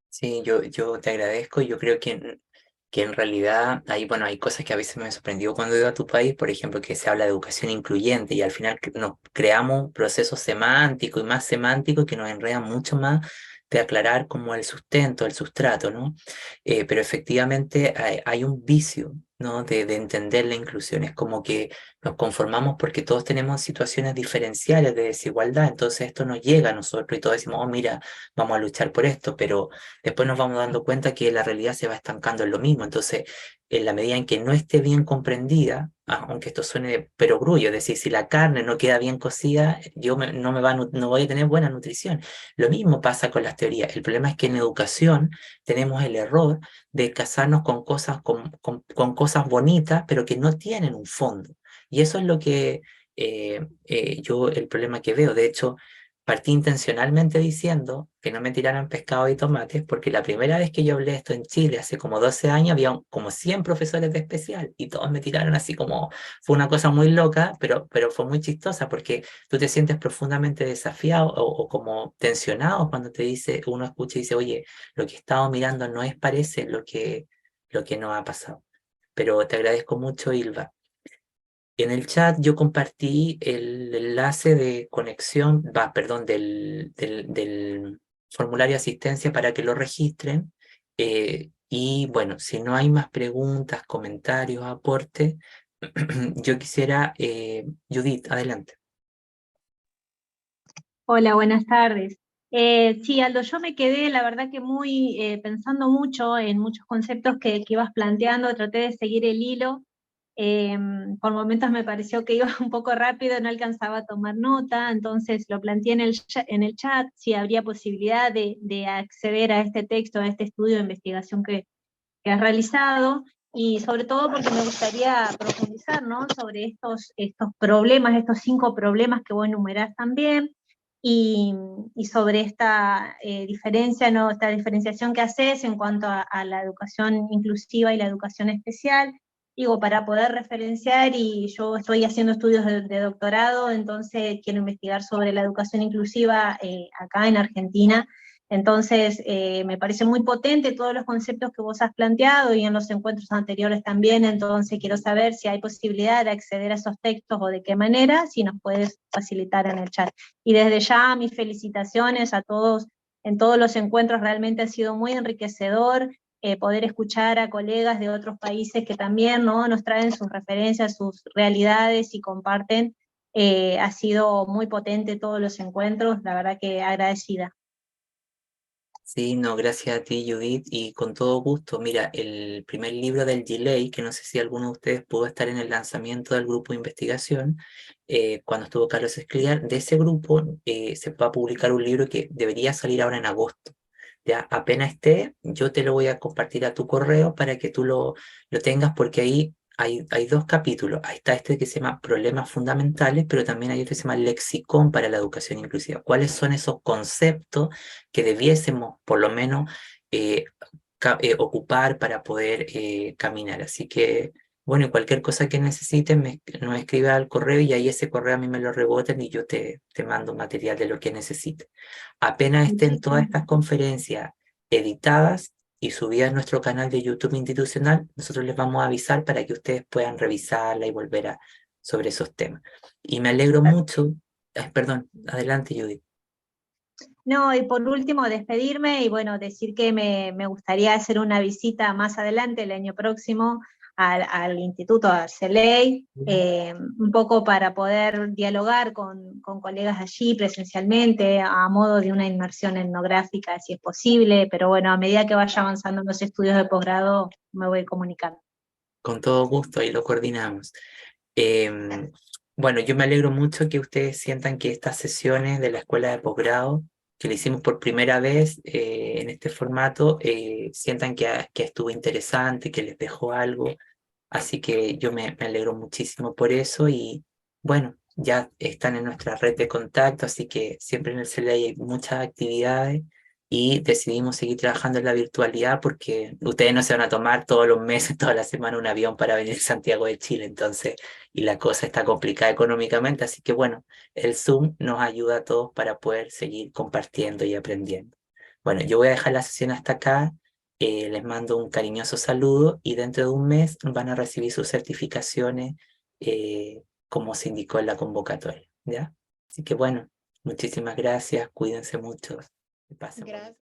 Sí, yo te agradezco. Yo creo que en realidad hay, bueno, hay cosas que a veces me sorprendió cuando he ido a tu país, por ejemplo, que se habla de educación incluyente y al final nos creamos procesos semánticos y más semánticos que nos enredan mucho más de aclarar como el sustento, el sustrato, ¿no? Pero efectivamente hay un vicio, ¿no? De entender la inclusión. Es como que nos conformamos porque todos tenemos situaciones diferenciales de desigualdad, entonces esto nos llega a nosotros y todos decimos, oh, mira, vamos a luchar por esto, pero después nos vamos dando cuenta que la realidad se va estancando en lo mismo. Entonces, en la medida en que no esté bien comprendida, aunque esto suene de perogrullo, es decir, si la carne no queda bien cocida, no voy a tener buena nutrición. Lo mismo pasa con las teorías. El problema es que en educación tenemos el error de casarnos con cosas, con cosas bonitas, pero que no tienen un fondo. Y eso es lo que yo, el problema que veo. De hecho, partí intencionalmente diciendo que no me tiraran pescado y tomates, porque la primera vez que yo hablé esto en Chile, hace como 12 años, había como 100 profesores de especial y todos me tiraron así como, fue una cosa muy loca, pero fue muy chistosa porque tú te sientes profundamente desafiado o como tensionado cuando te dice, uno escucha y dice, oye, lo que he estado mirando no es parece lo que nos ha pasado. Pero te agradezco mucho, Ilva. En el chat yo compartí el enlace de conexión, perdón, del formulario de asistencia para que lo registren. Y bueno, si no hay más preguntas, comentarios, aportes, yo quisiera, Judith, adelante. Hola, buenas tardes. Sí, Aldo, yo me quedé, la verdad que muy pensando mucho en muchos conceptos que ibas planteando, traté de seguir el hilo. Por momentos me pareció que iba un poco rápido, no alcanzaba a tomar nota, entonces lo planteé en el chat, si habría posibilidad de acceder a este texto, a este estudio de investigación que has realizado, y sobre todo porque me gustaría profundizar, ¿no? Sobre estos problemas, estos 5 problemas que vos enumerás también, y sobre esta diferencia, ¿no? Esta diferenciación que haces en cuanto a la educación inclusiva y la educación especial, digo, para poder referenciar, y yo estoy haciendo estudios de doctorado, entonces quiero investigar sobre la educación inclusiva acá en Argentina. Entonces, me parece muy potente todos los conceptos que vos has planteado y en los encuentros anteriores también, entonces quiero saber si hay posibilidad de acceder a esos textos o de qué manera, si nos puedes facilitar en el chat. Y desde ya, mis felicitaciones a todos en todos los encuentros, realmente ha sido muy enriquecedor poder escuchar a colegas de otros países que también, ¿no? Nos traen sus referencias, sus realidades y comparten. Ha sido muy potente todos los encuentros, la verdad que agradecida. Sí, no, gracias a ti, Judith, y con todo gusto. Mira, el primer libro del Gilei, que no sé si alguno de ustedes pudo estar en el lanzamiento del grupo de investigación, cuando estuvo Carlos Escliar, de ese grupo se va a publicar un libro que debería salir ahora en agosto. Ya apenas esté, yo te lo voy a compartir a tu correo para que tú lo tengas, porque ahí hay 2 capítulos. Ahí está este que se llama Problemas Fundamentales, pero también hay otro que se llama Lexicón para la Educación Inclusiva. ¿Cuáles son esos conceptos que debiésemos, por lo menos, eh, ocupar para poder caminar? Así que, bueno, y cualquier cosa que necesiten, nos escribe al correo y ahí ese correo a mí me lo rebotan y yo te mando material de lo que necesites. Apenas estén todas estas conferencias editadas y subidas a nuestro canal de YouTube institucional, nosotros les vamos a avisar para que ustedes puedan revisarla y volver sobre esos temas. Y me alegro mucho. Perdón, adelante, Judith. No, y por último, despedirme y bueno, decir que me gustaría hacer una visita más adelante, el año próximo, al Instituto Arceley, un poco para poder dialogar con colegas allí presencialmente, a modo de una inmersión etnográfica, si es posible, pero bueno, a medida que vaya avanzando en los estudios de posgrado, me voy comunicando. Con todo gusto, ahí lo coordinamos. Em, bueno, yo me alegro mucho que ustedes sientan que estas sesiones de la escuela de posgrado, que lo hicimos por primera vez en este formato, sientan que estuvo interesante, que les dejó algo. Así que yo me alegro muchísimo por eso y bueno, ya están en nuestra red de contacto, así que siempre en el CELA hay muchas actividades y decidimos seguir trabajando en la virtualidad porque ustedes no se van a tomar todos los meses, toda la semana un avión para venir a Santiago de Chile, entonces, y la cosa está complicada económicamente, así que bueno, el Zoom nos ayuda a todos para poder seguir compartiendo y aprendiendo. Bueno, yo voy a dejar la sesión hasta acá, les mando un cariñoso saludo y dentro de un mes van a recibir sus certificaciones como se indicó en la convocatoria, ¿ya? Así que bueno, muchísimas gracias, cuídense mucho, que pasen buen día. Gracias.